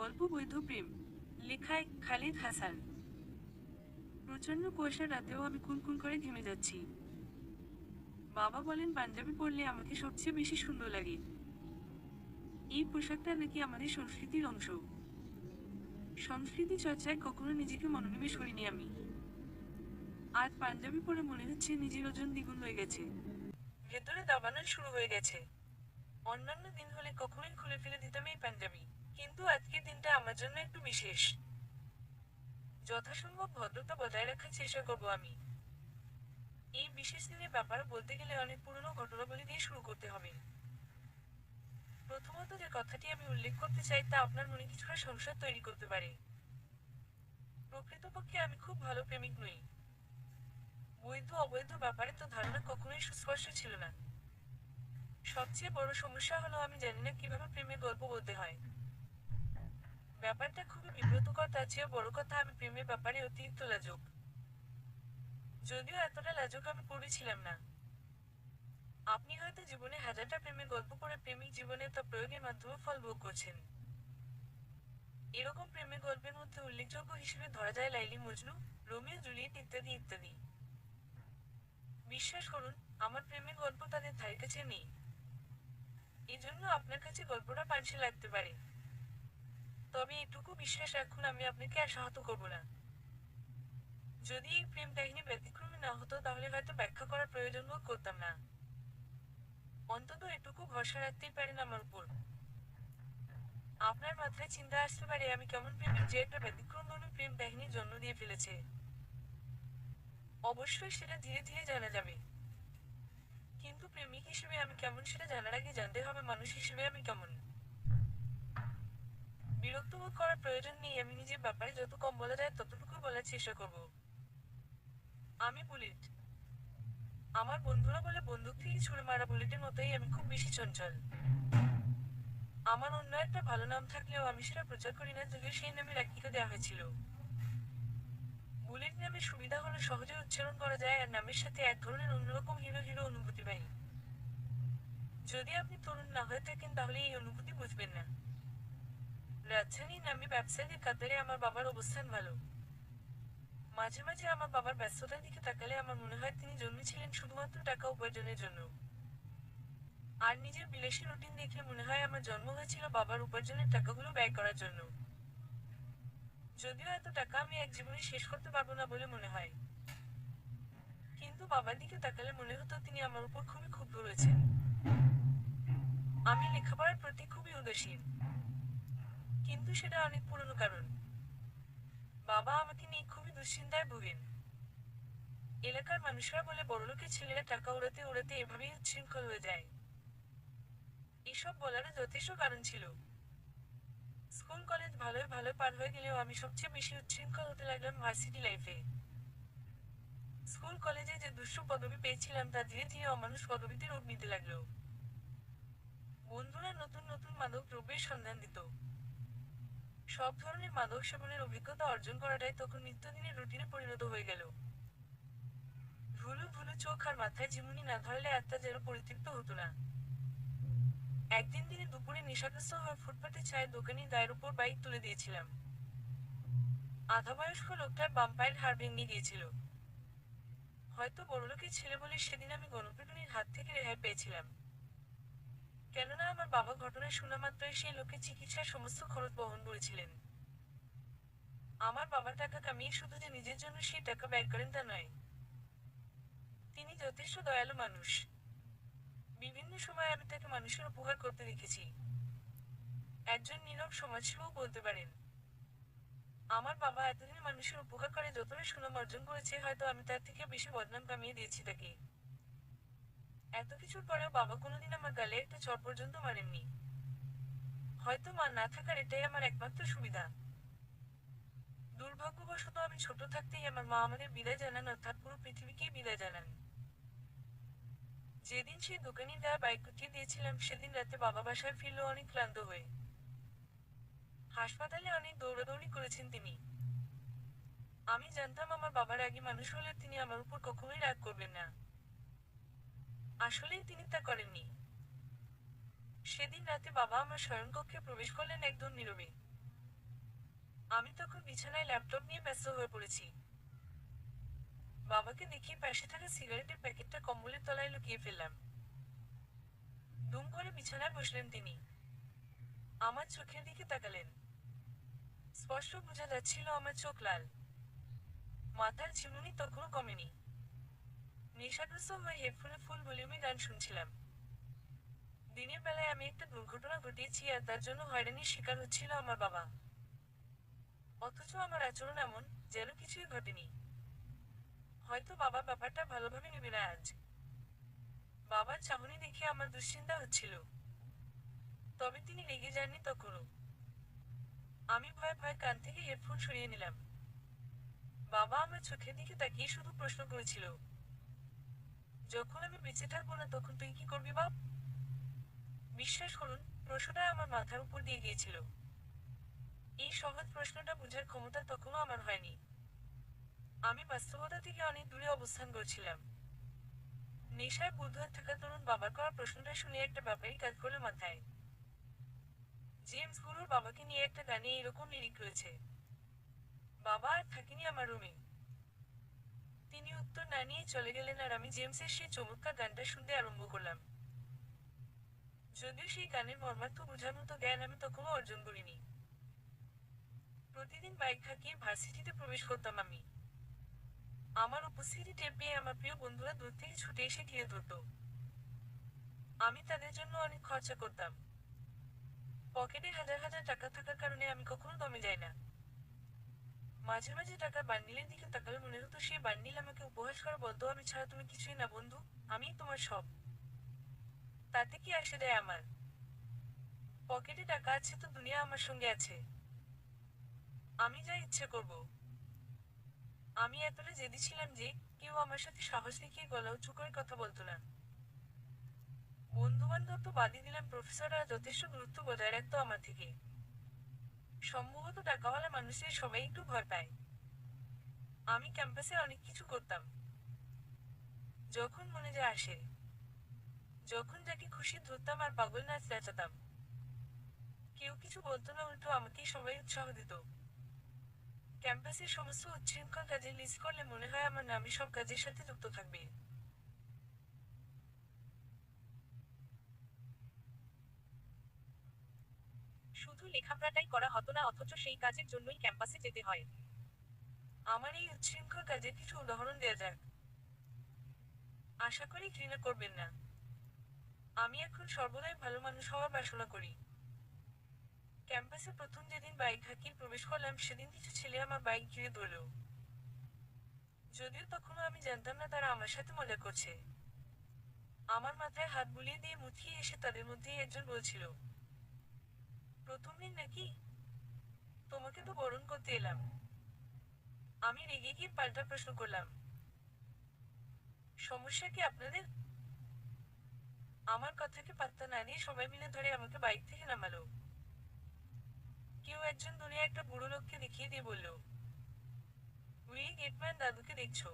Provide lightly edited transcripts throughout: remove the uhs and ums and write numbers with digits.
গল্প বৈধ প্রেম, লেখায় খালিদ হাসান। প্রচন্ড কুয়াশার রাতেও আমি কুনকুন করে ঘেমে যাচ্ছি। বাবা বলেন পাঞ্জাবি পরলে আমাকে সবচেয়ে বেশি সুন্দর লাগে। এই পোশাকটা নাকি আমাদের সংস্কৃতির অংশ। সংস্কৃতি চর্চায় কখনো নিজেকে মনোনিবেশ করিনি আমি। আজ পাঞ্জাবি পরে মনে হচ্ছে নিজের ওজন দ্বিগুণ হয়ে গেছে। ভেতরে দাবানল শুরু হয়ে গেছে। অন্যান্য দিন হলে কখনোই খুলে ফেলে দিতাম এই পাঞ্জাবি, কিন্তু আজকের দিনটা আমার জন্য একটু বিশেষ। যথাসম্ভব ভদ্রতা বজায় রাখার চেষ্টা করব আমি। এই বিশেষ দিনের ব্যাপার বলতে গেলে অনেক পুরনো ঘটনাবলী দিয়ে শুরু করতে হবে। প্রথমত যে কথাটি আমি উল্লেখ করতে চাই তা আপনার মনে কিছুটা সংশয় তৈরি করতে পারে। প্রকৃতপক্ষে আমি খুব ভালো প্রেমিক নই। বৈধ অবৈধ ব্যাপারে তো ধারণা কখনোই সুস্পষ্ট ছিল না। সবচেয়ে বড় সমস্যা হলো আমি জানি না কিভাবে প্রেমের গল্প বলতে হয়। ব্যাপারটা খুবই বিব্রতকর, তার চেয়েও বড় কথা আমি প্রেমের ব্যাপারে অতিরিক্ত লাজুক। যদিও এতটা লাজুক আমি পড়েছিলাম না। আপনি হয়তো জীবনে হাজারটা প্রেমের গল্প পড়ে প্রেমিক জীবনে তা প্রয়োগের মাধ্যমে ফল ভোগ করছেন। এরকম প্রেমের গল্পের মধ্যে উল্লেখযোগ্য হিসেবে ধরা যায় লাইলি মজনু, রোমিও জুলিয়েট ইত্যাদি ইত্যাদি। বিশ্বাস করুন, আমার প্রেমের গল্প তাদের ধারে কাছে নেই। এজন্য আপনার কাছে গল্পটা পাঞ্চে লাগতে পারে। তবে এটুকু বিশ্বাস রাখুন, আমি আপনাকে আর সাহায্য করব না। যদি এই প্রেম কাহিনী ব্যতিক্রমী না হতো তাহলে হয়তো ব্যাখ্যা করার প্রয়োজন বোধ করতাম না। অন্তত এটুকু ভরসা রাখতেই পারেন আমার উপর। আপনার মাথায় চিন্তা আসতে পারে আমি কেমন প্রেমিক যে একটা ব্যতিক্রমধর্মী প্রেম কাহিনীর জন্ম দিয়ে ফেলেছে। অবশ্যই সেটা ধীরে ধীরে জানা যাবে। কিন্তু প্রেমিক হিসেবে আমি কেমন সেটা জানার আগে জানতে হবে মানুষ হিসেবে আমি কেমন। বিরক্ত বোধ করার প্রয়োজন নেই, আমি নিজের ব্যাপারে যত কম বলা যায় ততটুকু বলার চেষ্টা করব। আমি বুলেট। আমার বন্ধুরা বলে বন্দুক থেকে ছুড়ে মারা বুলেটের মতোই আমি খুব বেশি চঞ্চল। আমার অন্য একটা ভালো নাম থাকলেও আমি সেটা প্রচার করি না, যদিও সেই নামের একটিকে দেওয়া হয়েছিল। বুলেট নামের সুবিধা হলো সহজে উচ্চারণ করা যায় আর নামের সাথে এক ধরনের অন্যরকম হিরো হিরো অনুভূতি পাই। যদি আপনি তরুণ না হয়ে থাকেন তাহলে এই অনুভূতি বুঝবেন না। রাজধানীর নামে ব্যবসায়ীদের কাতারে আমার বাবার অবস্থান ভালো। মাঝে মাঝে আমার বাবার ব্যস্ততার দিকে তাকালে আমার মনে হয় তিনি জন্মেছিলেন শুধুমাত্র টাকা উপার্জনের জন্য। আর নিজের বিলাসী রুটিন দেখলে মনে হয় আমার জন্ম হয়েছিল বাবার উপার্জনের টাকাগুলো ব্যয় করার জন্য। যদিও এত টাকা আমি এক জীবনে শেষ করতে পারবো না বলে মনে হয়। কিন্তু বাবার দিকে তাকালে মনে হতো তিনি আমার উপর খুবই ক্ষুব্ধ রয়েছেন। আমি লেখাপড়ার প্রতি খুবই উদাসীন। কিন্তু সেটা অনেক পুরনো কারণ। বাবা আমাকে নিয়ে খুবই দুশ্চিন্তায় ভোগেন। এলাকার মানুষরা বলে বড়লোকের ছেলেরা টাকা উড়াতে উড়াতে এভাবেই উচ্ছৃঙ্খল হয়ে যায়। এসব বলারও যথেষ্ট কারণ ছিল। স্কুল কলেজ ভালোই ভালো পার হয়ে গেলেও আমি সবচেয়ে বেশি উচ্ছৃঙ্খল হতে লাগলাম ভার্সিটি লাইফে। স্কুল কলেজে যে দুষ্টু পদবি পেয়েছিলাম তা ধীরে ধীরে অমানুষ পদবিতে রূপ নিতে লাগলো। বন্ধুরা নতুন নতুন মাদক দ্রব্যের সন্ধান দিত। সব ধরনের মাদক সেবনের অভিজ্ঞতা অর্জন করাটাই তখন নিত্যদিনের রুটিনে পরিণত হয়ে গেল। ধুলো ধুলো চোখ আর মাথায় ঝিমুনি না ধরলে আত্মা যেন পরিতৃপ্ত হতো না। একদিন দিনে দুপুরে নেশাগ্রস্ত হয়ে ফুটপাতে চায়ের দোকানি দায়ের উপর বাইক তুলে দিয়েছিলাম। আধাবয়স্ক লোকটার বাম পায়ের হাড় ভেঙে গিয়েছিল। হয়তো বড়লোকের ছেলে বলে সেদিন আমি গণপিটুনির হাত থেকে রেহাই পেয়েছিলাম। কেননা আমার বাবা ঘটনা শোনা মাত্রই সেই লোকের চিকিৎসার সমস্ত খরচ বহন করেছিলেন। আমার বাবা টাকা কামিয়ে শুধু যে নিজের জন্য সেই টাকা ব্যয় করেন তা নয়। তিনি যথেষ্ট দয়ালু মানুষ। বিভিন্ন সময় আমি তাকে মানুষের উপকার করতে দেখেছি। একজন নীরব সমাজসেবক বলতে পারেন। আমার বাবা এতদিন মানুষের উপকার করে যতটা সুনাম অর্জন করেছে হয়তো আমি তার থেকে বেশি বদনাম কামিয়ে দিয়েছি তাকে। এত কিছুর পরেও বাবা কোনোদিন আমার গালে একটা চড় পর্যন্ত মারেননি। হয়তো মা না থাকার এটাই আমার একমাত্র সুবিধা। দুর্ভাগ্যবশত আমি ছোট থাকতেই আমার মা আমাদের বিদায় জানান, অর্থাৎ পুরো পৃথিবীকেই বিদায় জানান। যেদিন সেই দোকানি দেওয়া বাইক গুটিয়ে দিয়েছিলাম সেদিন রাতে বাবা বাসায় ফিরল অনেক ক্লান্ত হয়ে। হাসপাতালে অনেক দৌড়াদৌড়ি করেছেন তিনি। আমি জানতাম আমার বাবার আগে মানুষ হলে তিনি আমার উপর কখনোই রাগ করবেন না। আসলেই তিনি তা করেননি। সেদিন রাতে বাবা আমার শয়নকক্ষে প্রবেশ করলেন একদম নীরবে। আমি তখন বিছানায় ল্যাপটপ নিয়ে ব্যস্ত হয়ে পড়েছি। বাবাকে দেখিয়ে পাশে থাকা সিগারেটের প্যাকেটটা কম্বলের তলায় লুকিয়ে ফেললাম। দুম করে বিছানায় বসলেন তিনি। আমার চোখের দিকে তাকালেন। স্পষ্ট বোঝা যাচ্ছিল আমার চোখ লাল। মাথার ঝিমুনি তখনও কমেনি। নেশাগ্রস্ত হয়ে হেডফোনে ফুল ভলিউমে গান শুনছিলাম। দিনের বেলায় আমি একটা দুর্ঘটনা ঘটিয়েছি আর তার জন্য হয়রানির শিকার হচ্ছিল আমার বাবা। অথচ আমার আচরণ এমন যেন কিছুই ঘটেনি। হয়তো বাবা ব্যাপারটা ভালোভাবে নেবে না আজ। বাবার চাহনি দেখে আমার দুশ্চিন্তা হচ্ছিল। তবে তিনি রেগে যাননি তখনও। আমি ভয়ে ভয়ে কান থেকে হেডফোন সরিয়ে নিলাম। বাবা আমার চোখের দিকে তাকিয়ে শুধু প্রশ্ন করেছিল, যখন আমি বেঁচে থাকবো না তখন তুই কি করবি বাপ? বিশ্বাস করুন, প্রশ্নটা আমার মাথার উপর দিয়ে গিয়েছিল। এই সহজ প্রশ্নটা বোঝার ক্ষমতা তখনও আমার হয়নি। আমি বাস্তবতা থেকে অনেক দূরে অবস্থান করছিলাম। নেশায় বুধ হয়ে থাকা তরুণ বাবার করা প্রশ্নটা শুনে একটা ব্যাপারই কাজ করলো মাথায়। জেমস গুরুর বাবাকে নিয়ে একটা গানে এরকম লিরিক রয়েছে, বাবা আর থাকিনি আমার রুমে। তিনি উত্তর না নিয়ে চলে গেলেন আর আমি জেমসের সেই চমৎকার গানটা শুনতে আরম্ভ করলাম। যদিও সেই গানের মর্মার্থ বোঝার মতো জ্ঞান আমি তখনও অর্জন করিনি। প্রতিদিন বাইক হাঁকিয়ে ভার্সিটিতে প্রবেশ করতাম আমি। আমার উপস্থিতি টের পেয়ে আমার প্রিয় বন্ধুরা দূর থেকে ছুটে এসে ঘিরে ধরত। আমি তাদের জন্য অনেক খরচা করতাম। পকেটে হাজার হাজার টাকা থাকার কারণে আমি কখনো দমে যাই না। মাঝে মাঝে টাকার বান্ডিলের দিকে তাকালে মনে হতো সেই বান্ডিল আমাকে উপহাস করা, বলতো আমি ছাড়া তুমি কিছুই না বন্ধু, আমিই তোমার সব। তাতে কি আসে যায় আমার? পকেটে টাকা আছে তো দুনিয়া আমার সঙ্গে আছে। আমি যা ইচ্ছে করব। আমি এতটা জেদি ছিলাম যে কেউ আমার সাথে সাহস দেখিয়ে গলা উঁচু করে কথা বলতো না। বন্ধু বান্ধব তো বাদই দিলাম, প্রফেসররা যথেষ্ট দূরত্ব বজায় রাখতো আমার থেকে। সম্ভবত টাকাওয়ালা মানুষের সবাই একটু ভয় পায়। আমি ক্যাম্পাসে অনেক কিছু করতাম। যখন মনে যা আসে, যখন যাকে খুশি ধরতাম আর পাগল নাচ নাচাতাম। কেউ কিছু বলতো না, উল্টো আমাকেই সবাই উৎসাহ দিত। ক্যাম্পাসের সমস্ত উচ্ছৃঙ্খল কাজে লিস্ট করলে মনে হয় আমার নামই সব কাজের সাথে যুক্ত থাকবে। শুধু লেখাপড়াটাই করা হতো না, অথচ সেই কাজের জন্যই ক্যাম্পাসে যেতে হয়। আমার এই উচ্ছৃঙ্খল কাজের কিছু উদাহরণ দেয়া যাক। আশা করি ঘৃণা করবেন না। আমি এখন সর্বদাই ভালো মানুষ হওয়ার বাসনা করি। ক্যাম্পাসে প্রথম যেদিন বাইক হাঁকিয়ে প্রবেশ করলাম সেদিন কিছু ছেলে আমার বাইক ঘিরে ধরল। যদিও তখনও আমি জানতাম না তারা আমার সাথে মজা করছে। আমার মাথায় হাত বুলিয়ে দিয়ে মুচকি এসে তাদের মধ্যেই একজন বলছিল, প্রথম দিন নাকি? তোমাকে তো বরণ করতে এলাম। আমি রেগে গিয়ে পাল্টা প্রশ্ন করলাম, সমস্যা কি আপনাদের? আমার কথাকে পাত্তা না দিয়ে সবাই মিলে ধরে আমাকে বাইক থেকে নামালো। কেউ একজন দূরে একটা বুড়ো লোককে দেখিয়ে দিয়ে বলল, উই গেটম্যান দাদুকে দেখছো?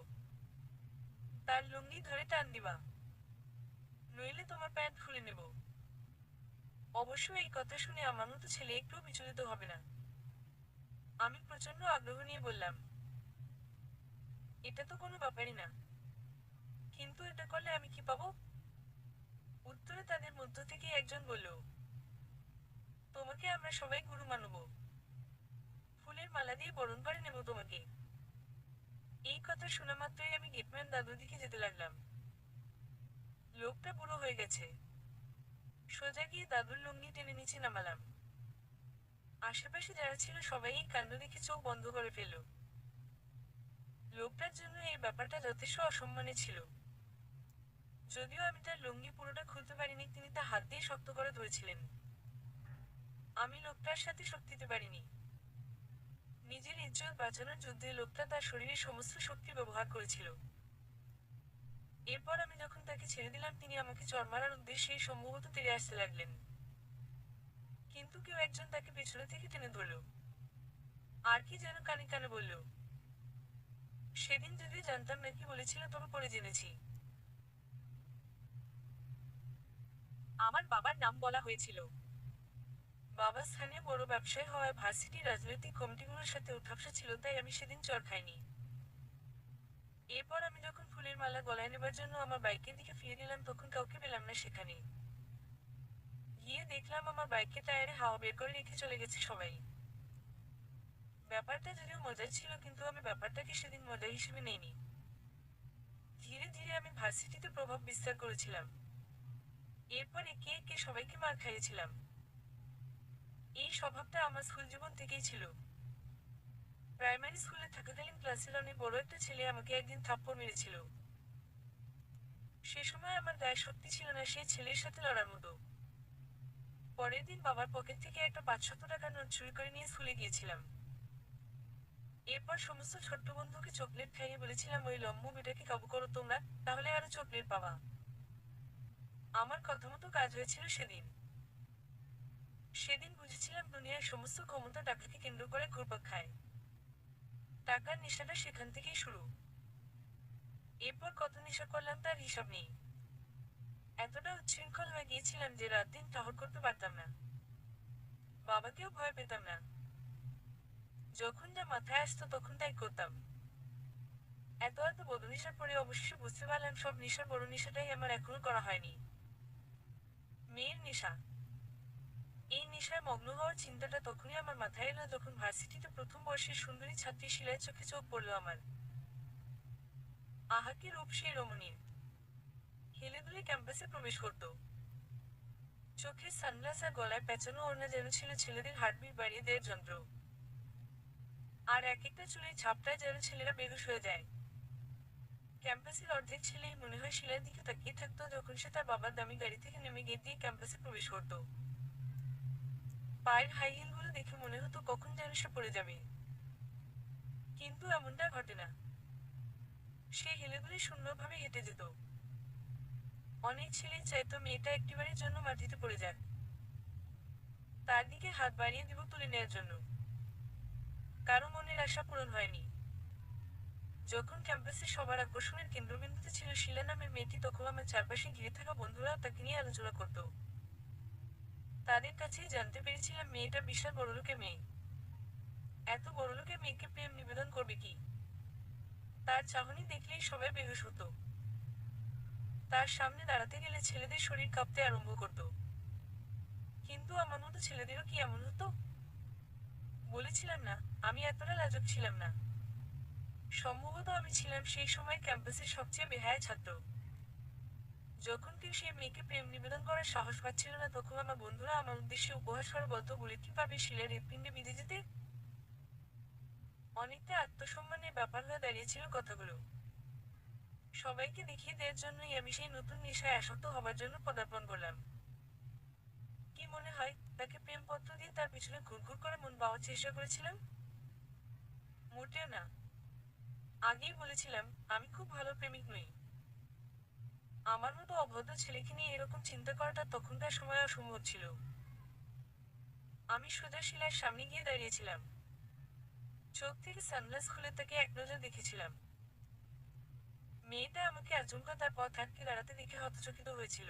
তার লুঙ্গি ধরে টান দিবা, নইলে তোমার প্যান্ট খুলে নেব। অবশ্য এই কথা শুনে আমার মতো ছেলে একটু বিচলিত হবে না। আমি প্রচন্ড আগ্রহ নিয়ে বললাম, এটা তো কোনো ব্যাপারই না, কিন্তু এটা করলে আমি কি পাবো? উত্তরে তাদের মধ্য থেকে একজন বলল, তোমাকে আমরা সবাই গুরু মানব, ফুলের মালা দিয়ে বরণ করে নেব তোমাকে। এই কথা শোনা মাত্রই আমি গেটম্যান দাদুর দিকে যেতে লাগলাম। লোকটা বুড়ো হয়ে গেছে। সোজা গিয়ে দাদুর লুঙ্গি টেনে নিচে নামালাম। আশেপাশে যারা ছিল সবাই এই কাণ্ড দেখে চোখ বন্ধ করে ফেলল। লোকটার জন্য এই ব্যাপারটা যথেষ্ট অসম্মানে ছিল। যদিও আমি তার লুঙ্গি পুরোটা খুলতে পারিনি, তিনি তা হাত দিয়ে শক্ত করে ধরেছিলেন। আমি লোকটার সাথে শক্তি দিতে পারিনি। নিজের ইজ্জত বাঁচানোর যুদ্ধে লোকটা তার শরীরের সমস্ত শক্তি ব্যবহার করেছিল। এরপর আমি যখন তাকে ছেড়ে দিলাম তিনি আমাকে চড় মারার উদ্দেশ্যে সম্ভবত তেড়ে আসতে লাগলেন। কিন্তু কেউ একজন তাকে পেছনে থেকে টেনে ধরল। আর কি যেন কানে কানে বলল। সেদিন যদিও জানতাম না কি বলেছিল, তবে পরে জেনেছি। আমার বাবার নাম বলা হয়েছিল। বাবা স্থানীয় বড় ব্যবসায়ী হওয়ায় ভার্সিটির রাজনৈতিক কমিটিগুলোর সাথে উঠাবসা ছিল, তাই আমি সেদিন চড় খাইনি। এরপর আমি যখন ফুলের মালা গলায় নেবার জন্য আমার বাইকের দিকে ফিরে গেলাম, তখন কাউকে পেলাম না সেখানে। গিয়ে দেখলাম আমার বাইকের টায়ারে হাওয়া বের করে রেখে চলে গেছে সবাই। ব্যাপারটা যদিও মজার ছিল, কিন্তু আমি ব্যাপারটাকে সেদিন মজা হিসেবে নেইনি। ধীরে ধীরে আমি ভার্সিটিতে প্রভাব বিস্তার করেছিলাম। এরপর একে একে সবাইকে মার খাইয়েছিলাম। এই স্বভাবটা আমার স্কুল জীবন থেকেই ছিল। প্রাইমারি স্কুলে থাকাকালীন ক্লাসের অনেক বড় একটা ছেলে আমাকে একদিন থাপ্পড় মেরেছিল। সে সময় আমার গায়ে শক্তি ছিল না সেই ছেলের সাথে লড়ার মতো। পরের দিন বাবার পকেট থেকে একটা 500 টাকার নোট চুরি করে নিয়ে স্কুলে গিয়েছিলাম। এরপর সমস্ত ছোট্ট বন্ধুকে চকলেট খাইয়ে বলেছিলাম, ওই লম্বু বেটাকে কাবু করো তোমরা, তাহলে আরো চকলেট পাবা। আমার কথা মতো কাজ হয়েছিল সেদিন। সেদিন বুঝেছিলাম দুনিয়ার সমস্ত ক্ষমতা টাকাকে কেন্দ্র করে ঘুরপাক খায়। টাকার নেশাটা সেখান থেকেই শুরু। এরপর কত নেশা করলাম তার হিসাব নেই। এতটা উচ্ছৃঙ্খল হয়ে গিয়েছিলাম যে রাত দিন টহল করতে পারতাম না। বাবাকেও ভয় পেতাম না। যখন যা মাথায় আসতো তখন তাই করতাম। এত এত বড় নেশার পরে অবশেষে বুঝতে পারলাম সব নেশার বড় নেশাটাই আমার এখনো করা হয়নি। মেয়ের নেশা। এই নেশায় মগ্ন হওয়ার চিন্তাটা তখনই আমার মাথায় এলো যখন ভার্সিটিতে প্রথম বর্ষের সুন্দরী ছাত্রী শিলার চোখে চোখ পড়ল আমার। আহা কি রূপ সেই রমণীর! হেলে দুলে ক্যাম্পাসে প্রবেশ করত। চোখের সানগ্লাস আর গলায় পেঁচানো ওড়না যেন ছিল ছেলেদের হার্টবিট বাড়িয়ে দেওয়ার যন্ত্র। আর এক একটা চুলের ঝাপটায় যেন ছেলেরা বেহুশ হয়ে যায়। ক্যাম্পাসের অর্ধেক ছেলেই মনে হয় শিলার দিকে তাকিয়ে থাকতো যখন সে তার বাবার দামি গাড়ি থেকে নেমে গেট দিয়ে ক্যাম্পাসে প্রবেশ করত। পায়ের হাই হিলগুলো দেখে মনে হতো কখন যেন সে পড়ে যাবে। কিন্তু এমনটা ঘটে না। সে হেলে দুলে সুন্দরভাবে হেঁটে যেত। অনেক ছেলেই চাইতো মেয়েটা একটিবারের জন্য মাটিতে পড়ে যাক, তার দিকে হাত বাড়িয়ে দিব তুলে নেয়ার জন্য। কারো মনের আশা পূরণ হয়নি। যখন ক্যাম্পাসে সবার আকর্ষণের কেন্দ্রবিন্দুতে ছিল শিলা নামের মেয়েটি, তখন আমার চারপাশে ঘিরে থাকা বন্ধুরাও তাকে নিয়ে আলোচনা করত। তাদের কাছেই জানতে পেরেছিলাম মেয়েটা বিশাল বড়লোকের মেয়ে। এত বড়লোকের মেয়েকে প্রেম নিবেদন করবে কি? তার চাহনি দেখলেই সবাই বেহুশ হতো। তার সামনে দাঁড়াতে গেলে ছেলেদের শরীর কাঁপতে আরম্ভ করত। কিন্তু আমার মতো ছেলেদেরও কি এমন হতো? বলেছিলাম না, আমি এতটা লাজুক ছিলাম না। সম্ভবত আমি ছিলাম সেই সময় ক্যাম্পাসের সবচেয়ে বেহায়া ছাত্র। যখন কেউ সেই মেয়েকে প্রেম নিবেদন করার সাহস পাচ্ছিল না, তখন আমার বন্ধুরা আমার উদ্দেশ্যে উপহাস করে বলতো, বলে কি পাবে শিলার হৃৎপিণ্ডে বিঁধে যেতে। অনেকটা আত্মসম্মানের ব্যাপার হয়ে দাঁড়িয়েছিল কথাগুলো। সবাইকে দেখিয়ে দেওয়ার জন্যই আমি সেই নতুন নেশায় আসক্ত হবার জন্য পদার্পণ করলাম। কি মনে হয় তাকে প্রেমপত্র দিয়ে তার পিছনে ঘুরঘুর করে মন পাওয়ার চেষ্টা করেছিলাম? মোটেও না। আগেই বলেছিলাম, আমি খুব ভালো প্রেমিক নই। আমার মতো অভদ্র ছেলেকে নিয়ে এরকম চিন্তা করাটা তখনকার সময় অসম্ভব ছিল। আমি সোজা শিলার সামনে গিয়ে দাঁড়িয়েছিলাম। চোখ থেকে সানগ্লাস খুলে তাকে এক নজর দেখেছিলাম। মেয়েটা আমাকে আচমকা তার পথ আটকে দাঁড়াতে দেখে হতচকিত হয়েছিল।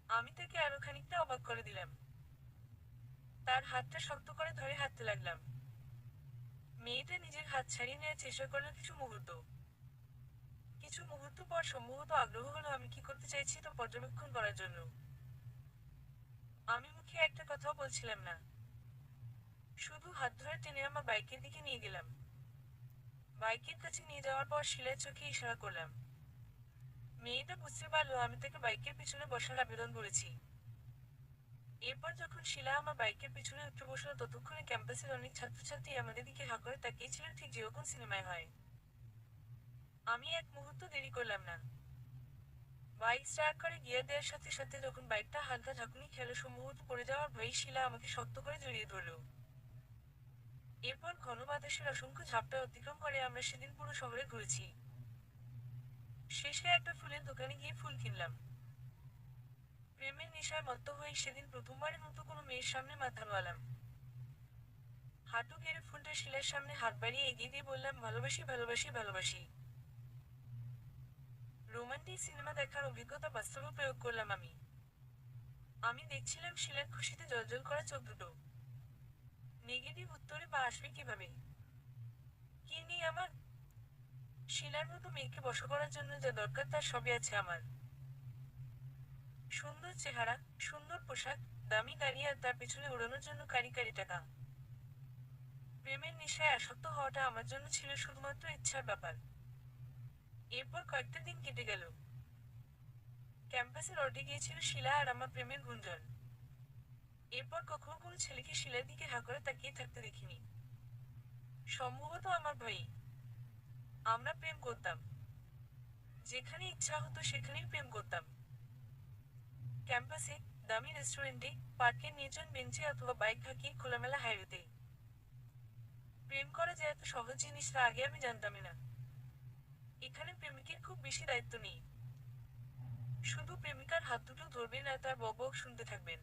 আমি তাকে আরো খানিকটা অবাক করে দিলাম। তার হাতটা শক্ত করে ধরে হাঁটতে লাগলাম। মেয়েটা নিজের হাত ছাড়িয়ে নেওয়ার চেষ্টা করলো কিছু মুহূর্ত। কিছু মুহূর্ত পর সম্ভবত আগ্রহ হলো আমি কি করতে চাইছি তা পর্যবেক্ষণ করার জন্য। আমি মুখে একটা কথাও বলছিলাম না। শুধু হাত ধরে টেনে আমার বাইকের দিকে নিয়ে গেলাম। বাইকের কাছে নিয়ে যাওয়ার পর শিলার চোখে ইশারা করলাম। মেয়েটা বুঝতে পারলো আমি তাকে বাইকের পিছনে বসার আবেদন করেছি। এরপর যখন শিলা আমার বাইকের পিছনে উঠে বসলো, ততক্ষণে ক্যাম্পাসের অনেক ছাত্রছাত্রী আমাদের দিকে হাঁ করে তাকিয়েছিল, ঠিক যেরকম সিনেমায় হয়। আমি এক মুহূর্ত দেরি করলাম না। বাইক স্টার্ট করে গিয়ার দেওয়ার সাথে সাথে যখন বাইকটা হালকা ঝাঁকুনি খেলো, সম্ভবত পড়ে যাওয়ার ভয়ে শিলা আমাকে শক্ত করে জড়িয়ে ধরল। এরপর ঘন বাতাসের অসংখ্য ঝাপটা অতিক্রম করে আমরা সেদিন পুরো শহরে ঘুরেছি। শেষে একটা ফুলের দোকানে গিয়ে ফুল কিনলাম। প্রেমের নেশায় মত্ত হয়ে সেদিন প্রথমবারের মতো কোনো মেয়ের সামনে মাথা নোয়ালাম। হাঁটু গেড়ে ফুলটা শিলার সামনে হাত বাড়িয়ে এগিয়ে দিয়ে বললাম, ভালোবাসি ভালোবাসি ভালোবাসি। রোমান্টিক সিনেমা দেখার অভিজ্ঞতা বাস্তবে প্রয়োগ করলাম আমি। আমি দেখছিলাম শিলার খুশিতে জ্বলজ্বল করা চোখ দুটো। নেগেটিভ উত্তরে বা আসবে কিভাবে? কি নেই আমার? শিলার মতো মেয়েকে বশ করার জন্য যা দরকার তার সবই আছে আমার। সুন্দর চেহারা, সুন্দর পোশাক, দামি গাড়ি আর তার পেছনে উড়ানোর জন্য কারি কারি টাকা। প্রেমের নেশায় আসক্ত হওয়াটা আমার জন্য ছিল শুধুমাত্র ইচ্ছার ব্যাপার। এরপর কয়েকটা দিন কেটে গেল। ক্যাম্পাসে রটে গিয়েছিল শিলা আর আমার প্রেমের গুঞ্জন। এরপর কখনো কোনো ছেলেকে শিলার দিকে হা করে তাকিয়ে থাকতে দেখিনি। সম্ভবত আমার ভয়ই। আমরা প্রেম করতাম। যেখানে ইচ্ছা হতো সেখানেই প্রেম করতাম। ক্যাম্পাসে, দামি রেস্টুরেন্টে, পার্কের নির্জন বেঞ্চে অথবা বাইক হাঁকিয়ে খোলামেলা হাইওয়েতে। প্রেম করা যে এত সহজ জিনিস তা আগে আমি জানতামই না। এখানে প্রেমিকের খুব বেশি দায়িত্ব নেই। শুধু প্রেমিকার হাত দুটো ধরবেন আর তার বক বক শুনতে থাকবেন।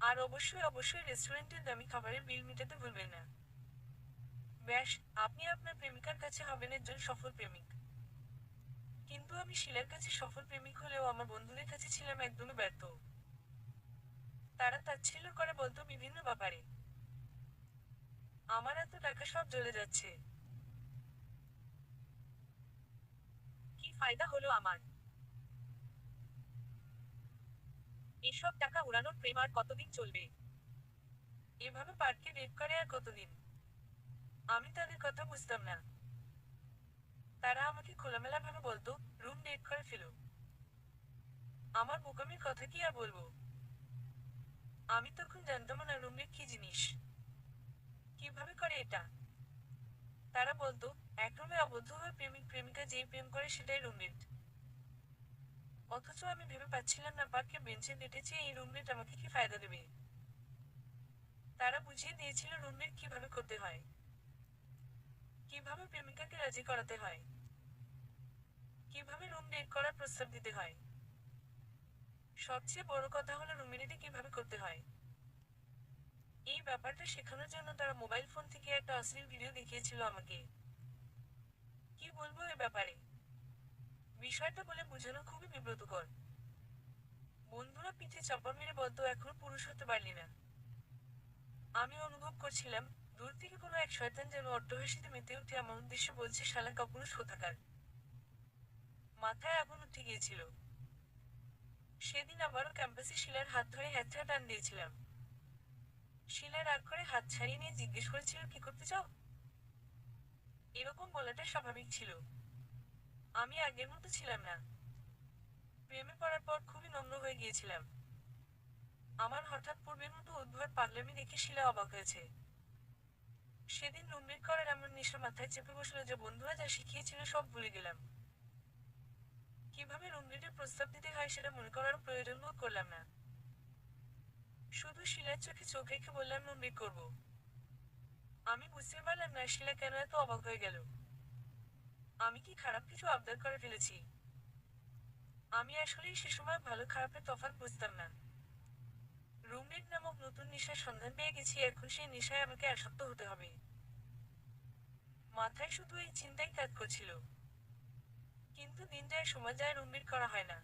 আর অবশ্যই অবশ্যই রেস্টুরেন্টের দামি খাবারের বিল মেটাতে ভুলবেন না। ব্যাস, আপনি আপনার প্রেমিকার কাছে হবেন একজন সফল প্রেমিক। কিন্তু আমি শিলার কাছে সফল প্রেমিক হলেও আমার বন্ধুদের কাছে ছিলাম একদমই ব্যর্থ। তারা তাচ্ছিল্য করে বলতো বিভিন্ন ব্যাপারে। আমার এত টাকা সব জ্বলে যাচ্ছে। কি ফায়দা হলো আমার? এসব টাকা উড়ানোর প্রেম আর কতদিন চলবে? এভাবে পার্কে ডেট করে আর কতদিন? আমি তাদের কথা বুঝতাম না। তারা আমাকে খোলামেলা ভাবে বলতো, রুম ডেট করে ফেলো। আমার বোকামির কথা কি আর বলবো। আমি তখন জানতাম না রুম ডেট কি জিনিস। কিভাবে করে এটা? তারা বলতো, এক রুমে আবদ্ধ হয়ে প্রেমিক প্রেমিকা যেই প্রেম করে সেটাই রুম ডেট। অথচ আমি ভেবে পাচ্ছিলাম না পার্কে বেঞ্চে ডেটেছি এই রুম ডেট আমাকে কি ফায়দা দেবে। তারা বুঝিয়ে দিয়েছিল রুম ডেট কিভাবে করতে হয়, কিভাবে প্রেমিকাকে রাজি করাতে হয়, কিভাবে রুম ডেট করার প্রস্তাব দিতে হয়। সবচেয়ে বড় কথা হলো রুম ডেটে কিভাবে করতে হয়। এই ব্যাপারটা শেখানোর জন্য তারা মোবাইল ফোন থেকে একটা অশ্লীল ভিডিও দেখিয়েছিল আমাকে। কি বলবো এ ব্যাপারে? বিষয়টা বলে বোঝানো খুবই বিব্রতকর। বন্ধুরা পিঠে চাপড় মেরে বলতো এখনো পুরুষ হতে পারলি না। আমি অনুভব করছিলাম, দূর থেকে কোনো এক শয়তান যেন অট্টহাসিতে মেতে উঠে আমার উদ্দেশ্যে বলছে শালা কাপুরুষ কোথাকার। মাথায় আগুন উঠে গিয়েছিল। সেদিন আবারও ক্যাম্পাসে শিলার হাত ধরে হ্যাচড়া টান দিয়েছিলাম। শিলা রাগ করে হাত ছাড়িয়ে নিয়ে জিজ্ঞেস করেছিল কি করতে চাও। এরকম বলাটা স্বাভাবিক ছিল। আমি আগের মতো ছিলাম না। প্রেমে পড়ার পর খুবই নম্র হয়ে গিয়েছিলাম। আমার হঠাৎ পূর্বের মতো উদ্ভট পাগলামি দেখে শিলা অবাক হয়েছে। সেদিন রুমমেট করার এমন নেশা মাথায় চেপে বসলো যে বন্ধুরা যা শিখিয়েছিল সব ভুলে গেলাম। কিভাবে রুমমেটের প্রস্তাব দিতে হয় সেটা মনে করারও প্রয়োজন বোধ করলাম না। শুধু শিলার চোখে চোখ রেখে বললাম রুমমেট করবো। আমি বুঝতে পারলাম না শিলা কেন এত অবাক হয়ে গেল। আমি কি খারাপ কিছু আবদার করে ফেলেছি? আমি আসলেই সে সময় ভালো খারাপের তফাৎ বুঝতাম না। রুমমেট নামক নতুন নেশার সন্ধান পেয়ে গেছি, এখন সেই নেশায় আমাকে আসক্ত হতে হবে। মাথায় শুধু এই চিন্তাই কাজ করছিল। কিন্তু দিন যায় সময় যায় রুমমেট করা হয় না।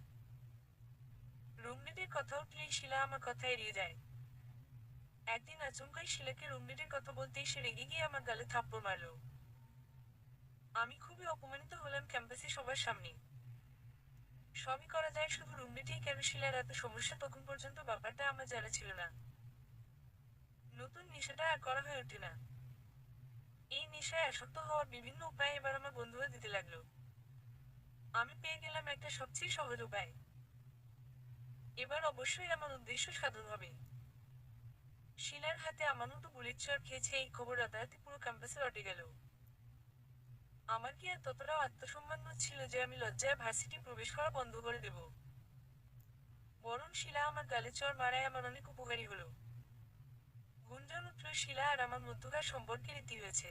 রুমমেটের কথা উঠলেই শিলা আমার কথা এড়িয়ে যায়। একদিন আচমকাই শিলাকে রুমমেটের কথা বলতেই সে রেগে গিয়ে আমার গালে থাপ্পড় মারল। আমি খুবই অপমানিত হলাম ক্যাম্পাসে সবার সামনে। সবই করা যায় শুধু রুমমেটেই কেন শিলার এত সমস্যা তখন পর্যন্ত ব্যাপারটা আমার জানা ছিল না। নতুন নেশাটা আর করা হয়ে ওঠে না। এই নেশায় আসক্ত হওয়ার বিভিন্ন উপায় এবার আমার বন্ধুরা দিতে লাগলো। আমি পেয়ে গেলাম একটা সবচেয়ে সহজ উপায়। এবার অবশ্যই আমার উদ্দেশ্য সাধন হবে। শিলার হাতে আমার মতো বুলেট চড় খেয়েছে এই খবর রাতারাতি পুরো ক্যাম্পাসে রটে গেল। আমার কি আর ততটাও আত্মসম্মান ছিল যে আমি লজ্জায় ভার্সিটি প্রবেশ করা বন্ধ করে দেব? বরং শিলা আমার গালে চড় মারায় আমার অনেক উপকারী হলো। গুঞ্জন উঠল শিলা আর আমার মধ্যকার সম্পর্কে রীতি হয়েছে।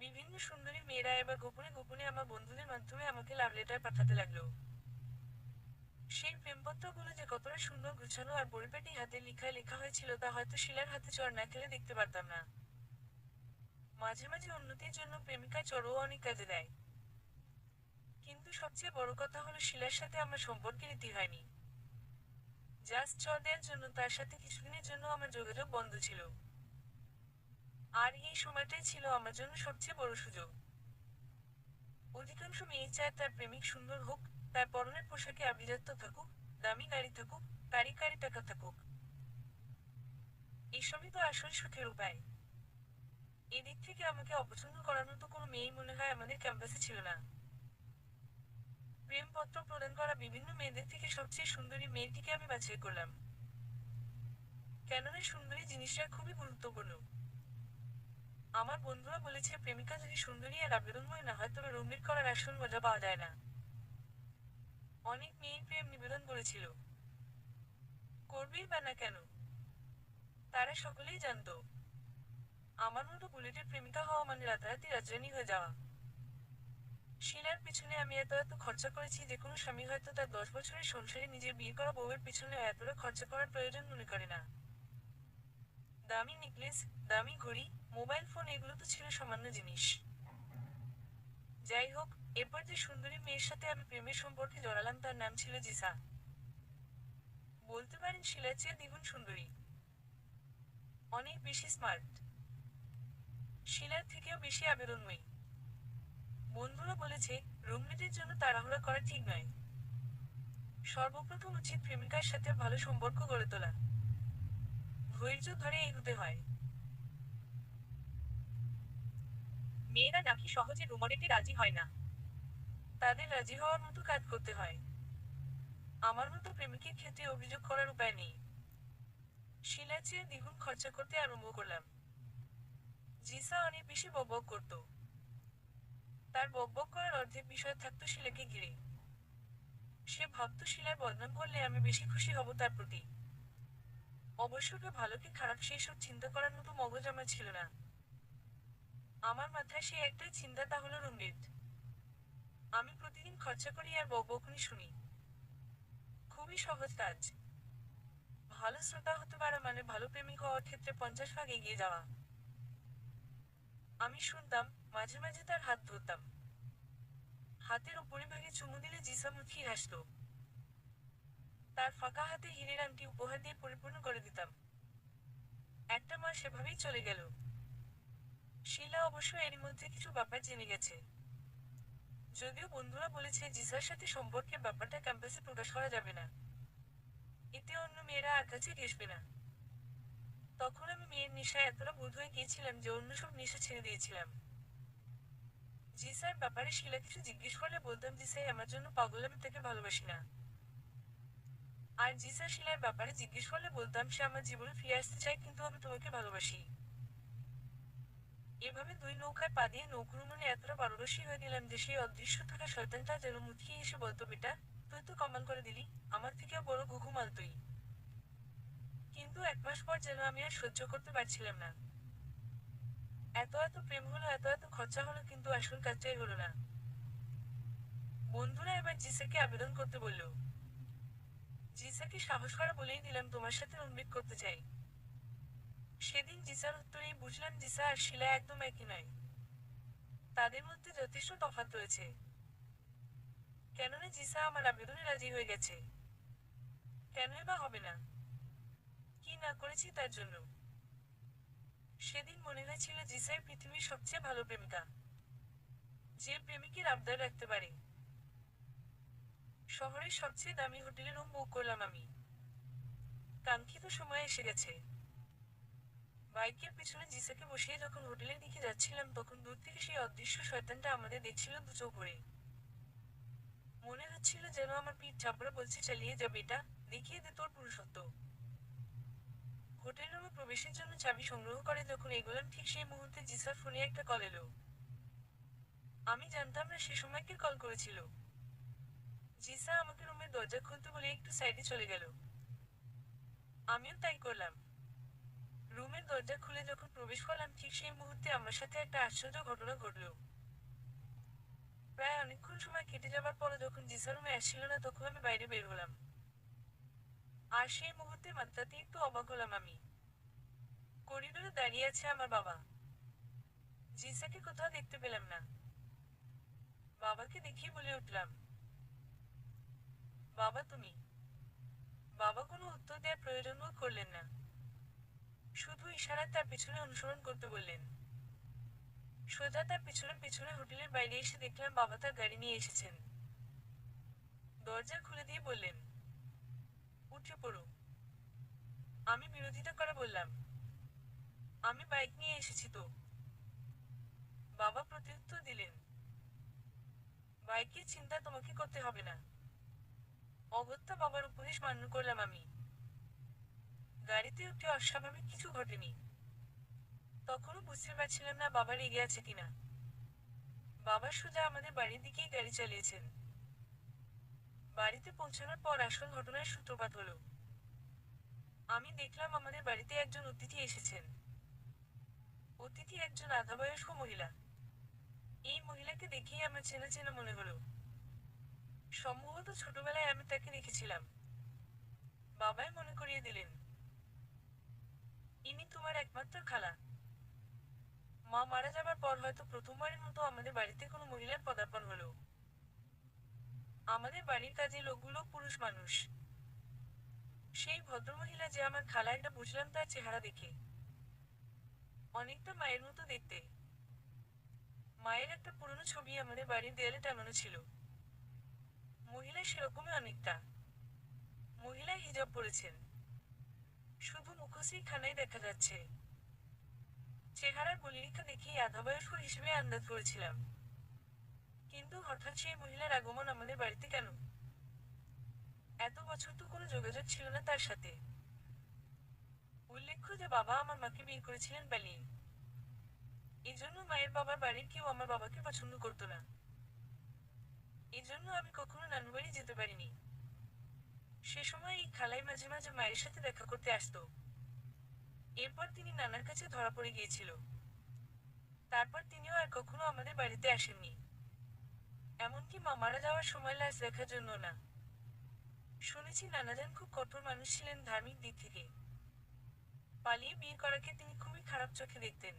বিভিন্ন সুন্দরী মেয়েরা এবার গোপনে গোপনে আমার বন্ধুদের মাধ্যমে আমাকে লাভ লেটার পাঠাতে লাগলো। সেই প্রেমপত্রগুলো যে কতটা সুন্দর গুছানো আর পরিপাটি হাতে লেখা লেখা হয়েছিল তা হয়তো শিলার হাতে চড় না খেলে দেখতে পারতাম না। মাঝে মাঝে উন্নতির জন্য প্রেমিকা চড়ও অনেক কাজে দেয়। কিন্তু সবচেয়ে বড় কথা হলো শিলার সাথে আমার সম্পর্কের রীতি হয়নি। জাস্ট চর দেওয়ার জন্য তার সাথে কিছুদিনের জন্য আমার যোগাযোগ বন্ধ ছিল। আর এই সময়টাই ছিল আমার জন্য সবচেয়ে বড় সুযোগ। অধিকাংশ মেয়ে চায় তার প্রেমিক সুন্দর হোক, তার পরনের পোশাকে আভিজাত্য থাকুক, দামি গাড়ি থাকুক, কারি কারি টাকা থাকুক। এসবই তো আসল সুখের উপায়। এদিক থেকে আমাকে অপছন্দ করার মতো কোনো মেয়েই মনে হয় আমাদের ক্যাম্পাসে ছিল না। প্রেমপত্র প্রদান করা বিভিন্ন মেয়েদের থেকে সবচেয়ে সুন্দরী মেয়েটিকে আমি বাছাই করলাম। কেননা সুন্দরী জিনিসটা খুবই গুরুত্বপূর্ণ। আমার বন্ধুরা বলেছে প্রেমিকা যদি সুন্দরী আর আবেদনময় না হয় তবে রুমমেট করার আসল মজা পাওয়া যায় না। অনেক মেয়েই প্রেম নিবেদন করেছিল, করবেই বা না কেন। তারা সকলেই জানতো আমার মতো বুলেটের প্রেমিকা হওয়া মানে রাতারাতি রাজরানী হয়ে যাওয়া। শিলার পিছনে আমি এত এত খরচা করেছি যে কোনো স্বামী হয়তো তার 10 বছরের সংসারে নিজের বিয়ে করা বউয়ের পিছনে এতটা খরচা করার প্রয়োজন মনে করে না। দামি নেকলেস, দামি ঘড়ি, মোবাইল ফোন এগুলো তো ছিল সামান্য জিনিস। যাই হোক, এরপর যে সুন্দরী মেয়ের সাথে আমি প্রেমের সম্পর্কে জড়ালাম তার নাম ছিল জিসা। বলতে পারেন শিলার চেয়ে দ্বিগুণ সুন্দরী, অনেক বেশি স্মার্ট, শিলার থেকেও বেশি আবেদনময়ী। বন্ধুরা বলেছে রুমমেটের জন্য তাড়াহুড়া করা ঠিক নয়। সর্বপ্রথম উচিত প্রেমিকার সাথে ভালো সম্পর্ক গড়ে তোলা, ধৈর্য ধরে এগোতে হয়। মেয়েরা নাকি সহজে রুমমেটে রাজি হয় না, তাদের রাজি হওয়ার মতো কাজ করতে হয়। আমার মতো প্রেমিকের ক্ষেত্রে অভিযোগ করার উপায় নেই। শিলার চেয়ে দ্বিগুণ খরচা করতে আরম্ভ করলাম। জিসা অনেক বেশি বকবক করত। তার বকবক করার অর্ধেক বিষয় থাকতো শিলাকে ঘিরে। সে ভাবতো শিলার বদনাম করলে আমি বেশি খুশি হব তার প্রতি। অবশ্য কে ভালো কি খারাপ সেই সব চিন্তা করার মতো মগজ আমার ছিল না। আমার মাথায় সে একটাই চিন্তা, তা হলো রুমমেট। আমি প্রতিদিন খরচা করি আর বকবকুনি শুনি। খুবই সহজ কাজ। ভালো শ্রোতা হতে পারা মানে ভালো প্রেমিক হওয়ার ক্ষেত্রে 50 ভাগ এগিয়ে যাওয়া। আমি শুনতাম, মাঝে মাঝে তার হাত ধরতাম। হাতের উপরিভাগে চুমু দিলে জিসা মুচকি হাসত। তার ফাঁকা হাতে হীরের আংটি উপহার দিয়ে পরিপূর্ণ করে দিতাম। একটা মাস সেভাবেই চলে গেল। শিলা অবশ্য এরই মধ্যে কিছু ব্যাপার জেনে গেছে। যদিও বন্ধুরা বলেছে জিসার সাথে সম্পর্কের ব্যাপারটা ক্যাম্পাসে প্রকাশ করা যাবে না, এতে অন্য মেয়েরা আর কাছে ঘেঁষবে না। তখন আমি মেয়ের নেশায় এতটা বোধ হয়ে গিয়েছিলাম যে অন্য সব নেশা ছেড়ে দিয়েছিলাম। জিসার ব্যাপারে শিলা কিছু জিজ্ঞেস করলে বলতাম জিসাই আমার জন্য পাগল, আমি তাকে ভালোবাসি না। আর জিসা শিলার ব্যাপারে জিজ্ঞেস করলে বলতাম সে আমার জীবনে ফিরে আসতে চায় কিন্তু আমি তোমাকে ভালোবাসি। এভাবে দুই নৌকায় পা দিয়ে নৌকুড়ুমনে এতটা পারদর্শী হয়ে গেলাম যে সেই অদৃশ্য থাকা শয়তানটা যেন মুচকিয়ে এসে বলতো, বেটা তুই তো কমাল করে দিলি, আমার থেকেও বড় ঘুঘুমাল তুই। কিন্তু 1 মাস পর যেন আমি আর সহ্য করতে পারছিলাম না। এত এত প্রেম হলো, এত এত খরচা হলো, কিন্তু আসল কাজটাই হলো না। বন্ধুরা এবার জিসাকে আবেদন করতে বলল। জিসাকে সাহস করা বলেই দিলাম তোমার সাথে রুমমেট করতে চাই। সেদিন জিসার উত্তরেই বুঝলাম জিসা আর শিলা একদম একই নয়। তাদের মধ্যে যথেষ্ট তফাৎ রয়েছে। কেননা জিসা আমার আবেদনে রাজি হয়ে গেছে, কেনই বা হবে না? কি না করেছি তার জন্য। সেদিন মনে হয়েছিল জিসাই পৃথিবীর সবচেয়ে ভালো প্রেমিকা, যে প্রেমিকের আবদার রাখতে পারে। শহরের সবচেয়ে দামি হোটেলে রুম বুক করলাম আমি। কাঙ্ক্ষিত সময় এসে গেছে। বাইকের পিছনে জিসাকে বসিয়ে যখন হোটেলের দিকে যাচ্ছিলাম তখন দূর থেকে সেই অদৃশ্য শয়তানটা আমাদের দেখছিল দু চোখ ভরে। মনে হচ্ছিল যেন আমার পিঠ চাপড়ে বলছে, চালিয়ে যা বেটা, দেখিয়ে দে তোর পুরুষত্ব। হোটেল রুমে প্রবেশের জন্য চাবি সংগ্রহ করে যখন এগোলাম ঠিক সেই মুহূর্তে জিসার ফোনে একটা কল এলো। আমি জানতাম না সে সময় কে কল করেছিল। জিসা আমাকে রুমের দরজা খুলতে বলে একটু সাইডে চলে গেল। আমিও তাই করলাম। রুমের দরজা খুলে যখন প্রবেশ করলাম ঠিক সেই মুহূর্তে আমার সাথে একটা আশ্চর্য ঘটনা ঘটল। প্রায় অনেকক্ষণ সময় কেটে যাবার পরও যখন জিসা রুমে আসছিল না তখন আমি বাইরে বের হলাম। আর সেই মুহূর্তে মাত্রাতে একটু অবাক হলাম আমি। করিডোরে দাঁড়িয়ে আছে আমার বাবা। জিসাকে কোথাও দেখতে পেলাম না। বাবাকে দেখিয়ে বলে উঠলাম, বাবা তুমি। বাবা কোনো উত্তর দেওয়ার প্রয়োজনও করলেন না, শুধু ইশারায় তার পিছনে অনুসরণ করতে বললেন। সোজা তার পিছনে পিছনে হোটেলের বাইরে এসে দেখলাম বাবা তার গাড়ি নিয়ে এসেছেন। দরজা খুলে দিয়ে বললেন, উঠে পড়ো। আমি বিরোধিতা করে বললাম, আমি বাইক নিয়ে এসেছি তো। বাবা প্রত্যুত্তর দিলেন, বাইকের চিন্তা তোমাকে করতে হবে না। অগত্যা বাবার উপদেশ মান্য করলাম আমি। গাড়িতে উঠে অস্বাভাবিক কিছু ঘটেনি। তখনও বুঝতে পারছিলাম না বাবা রেগে আছে কিনা। বাবা সোজা আমাদের বাড়ির দিকেই গাড়ি চালিয়েছেন। বাড়িতে পৌঁছানোর পর আসল ঘটনার সূত্রপাত হলো। আমি দেখলাম আমাদের বাড়িতে একজন অতিথি এসেছেন। অতিথি একজন আধাবয়স্ক মহিলা। এই মহিলাকে দেখেই আমার চেনা চেনা মনে হলো। সম্ভবত ছোটবেলায় আমি তাকে দেখেছিলাম। বাবাই মনে করিয়ে দিলেন, ইনি তোমার একমাত্র খালা। মা মারা যাবার পর হয়তো প্রথমবারের মতো আমাদের বাড়িতে কোনো মহিলার পদার্পণ হলো। আমাদের বাড়ির কাজে লোকগুলো পুরুষ মানুষ। সেই ভদ্রমহিলা যে আমার খালা, এটা বুঝলাম তার চেহারা দেখে। অনেকটা মায়ের মতো দেখতে। মায়ের একটা পুরনো ছবি আমাদের বাড়ির দেয়ালে টাঙানো ছিল। মহিলা সেরকমই অনেকটা। মহিলা হিজাব পরেছেন, শুধু মুখশ্রী খানায় দেখা যাচ্ছে। চেহারার বলিরেখা দেখেই আধাবয়স্ক হিসেবে আন্দাজ করেছিলাম। কিন্তু হঠাৎ সেই মহিলার আগমন আমাদের বাড়িতে কেন? এত বছর তো কোনো যোগাযোগ ছিল না তার সাথে। উল্লেখ্য যে বাবা আমার মাকে বিয়ে করেছিলেন পালিয়ে। এজন্য মায়ের বাবার বাড়ির কেউ আমার বাবাকে পছন্দ করতো না। এজন্য আমি কখনো নানু বাড়ি যেতে পারিনি। সে সময় এই খালাই মাঝে মাঝে মায়ের সাথে দেখা করতে আসতো। এরপর তিনি নানার কাছে ধরা পড়ে গিয়েছিল। তারপর তিনিও আর কখনো আমাদের বাড়িতে আসেননি। এমনকি মা মারা যাওয়ার সময় লাশ দেখার জন্য না। শুনেছি নানাজান খুব কঠোর মানুষ ছিলেন ধার্মিক দিক থেকে। পালিয়ে বিয়ে করাকে তিনি খুবই খারাপ চোখে দেখতেন।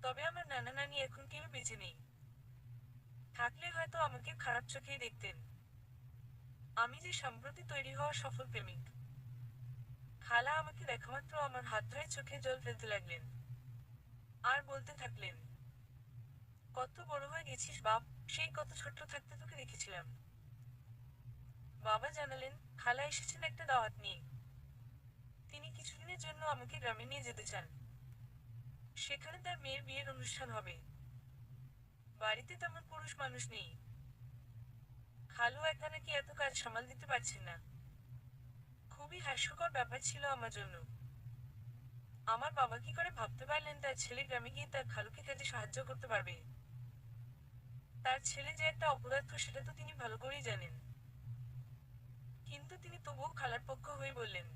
তবে আমার নানা নানি এখন কেউ বেঁচে নেই। থাকলে হয়তো আমাকে খারাপ চোখেই দেখতেন। আমি যে সম্প্রতি তৈরি হওয়া সফল প্রেমিক। খালা আমাকে দেখামাত্র আমার হাত ধরে চোখে জল ফেলতে লাগলেন। আর বলতে থাকলেন, কত বড় হয়ে গেছিস বাপ, সেই কত ছোট্ট থাকতে তোকে দেখেছিলাম। বাবা জানালেন, খালা এসেছেন একটা দাওয়াত নিয়ে। তিনি কিছুদিনের জন্য আমাকে গ্রামে নিয়ে যেতে চান। সেখানে তার মেয়ের বিয়ের অনুষ্ঠান হবে। বাড়িতে তেমন পুরুষ মানুষ নেই। খালু একা নাকি এত কাজ সামাল দিতে পারছেন না। খুবই হাস্যকর ব্যাপার ছিল আমার জন্য। আমার বাবা কি করে ভাবতে পারলেন তার ছেলে গ্রামে গিয়ে তার খালুকে কাজে সাহায্য করতে পারবে? তার ছেলে যে একটা অপদার্থ সেটা তো তিনি ভালো করেই জানেন। কিন্তু তিনি তবুও খালার পক্ষ হয়ে বললেন,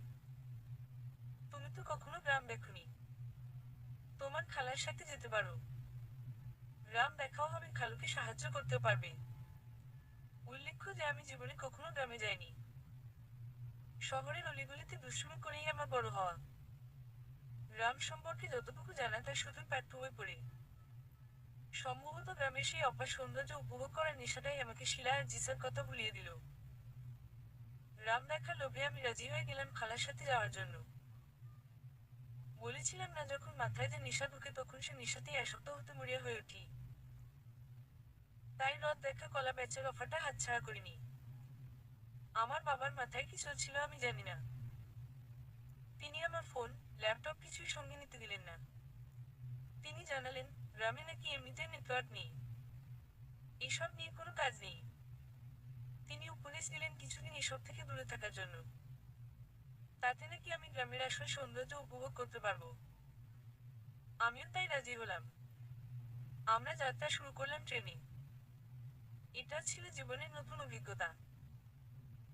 তুমি তো কখনো গ্রাম দেখোনি, তোমার খালার সাথে যেতে পারো। গ্রাম দেখাও হবে, খালুকে সাহায্য করতেও পারবে। উল্লেখ্য যে আমি জীবনে কখনো গ্রামে যাইনি। শহরের অলিগলিতে দুষ্টুমি করেই আমার বড় হওয়া। গ্রাম সম্পর্কে যতটুকু জানা তা শুধু পাঠ্য বই পড়ে। সম্ভবত গ্রামের সেই অপার সৌন্দর্য উপভোগ করার নেশাটাই আমাকে শিলা আর জিসার কথা ভুলিয়ে দিল। গ্রাম দেখার লোভে আমি রাজি হয়ে গেলাম খালার সাথে যাওয়ার জন্য। বলেছিলাম না, যখন মাথায় যে নেশা ঢুকে তখন সে নেশাতেই আসক্ত হতে মরিয়া হয়ে উঠি। তাই রথ দেখা কলা বেচার অফারটা হাতছাড়া করিনি। আমার বাবার মাথায় কি চলছিল আমি জানি না। তিনি আমার ফোন, ল্যাপটপ কিছুই সঙ্গে নিতে দিলেন না। তিনি জানালেন, গ্রামে নাকি এমনিতে নেটওয়ার্ক নেই, এসব নিয়ে কোনো কাজ নেই। তিনি উপদেশ দিলেন কিছুদিন এসব থেকে দূরে থাকার জন্য। তাতে নাকি আমি গ্রামের আসল সৌন্দর্য উপভোগ করতে পারবো। আমিও তাই রাজি হলাম। আমরা যাত্রা শুরু করলাম ট্রেনে। এটা ছিল জীবনের নতুন অভিজ্ঞতা।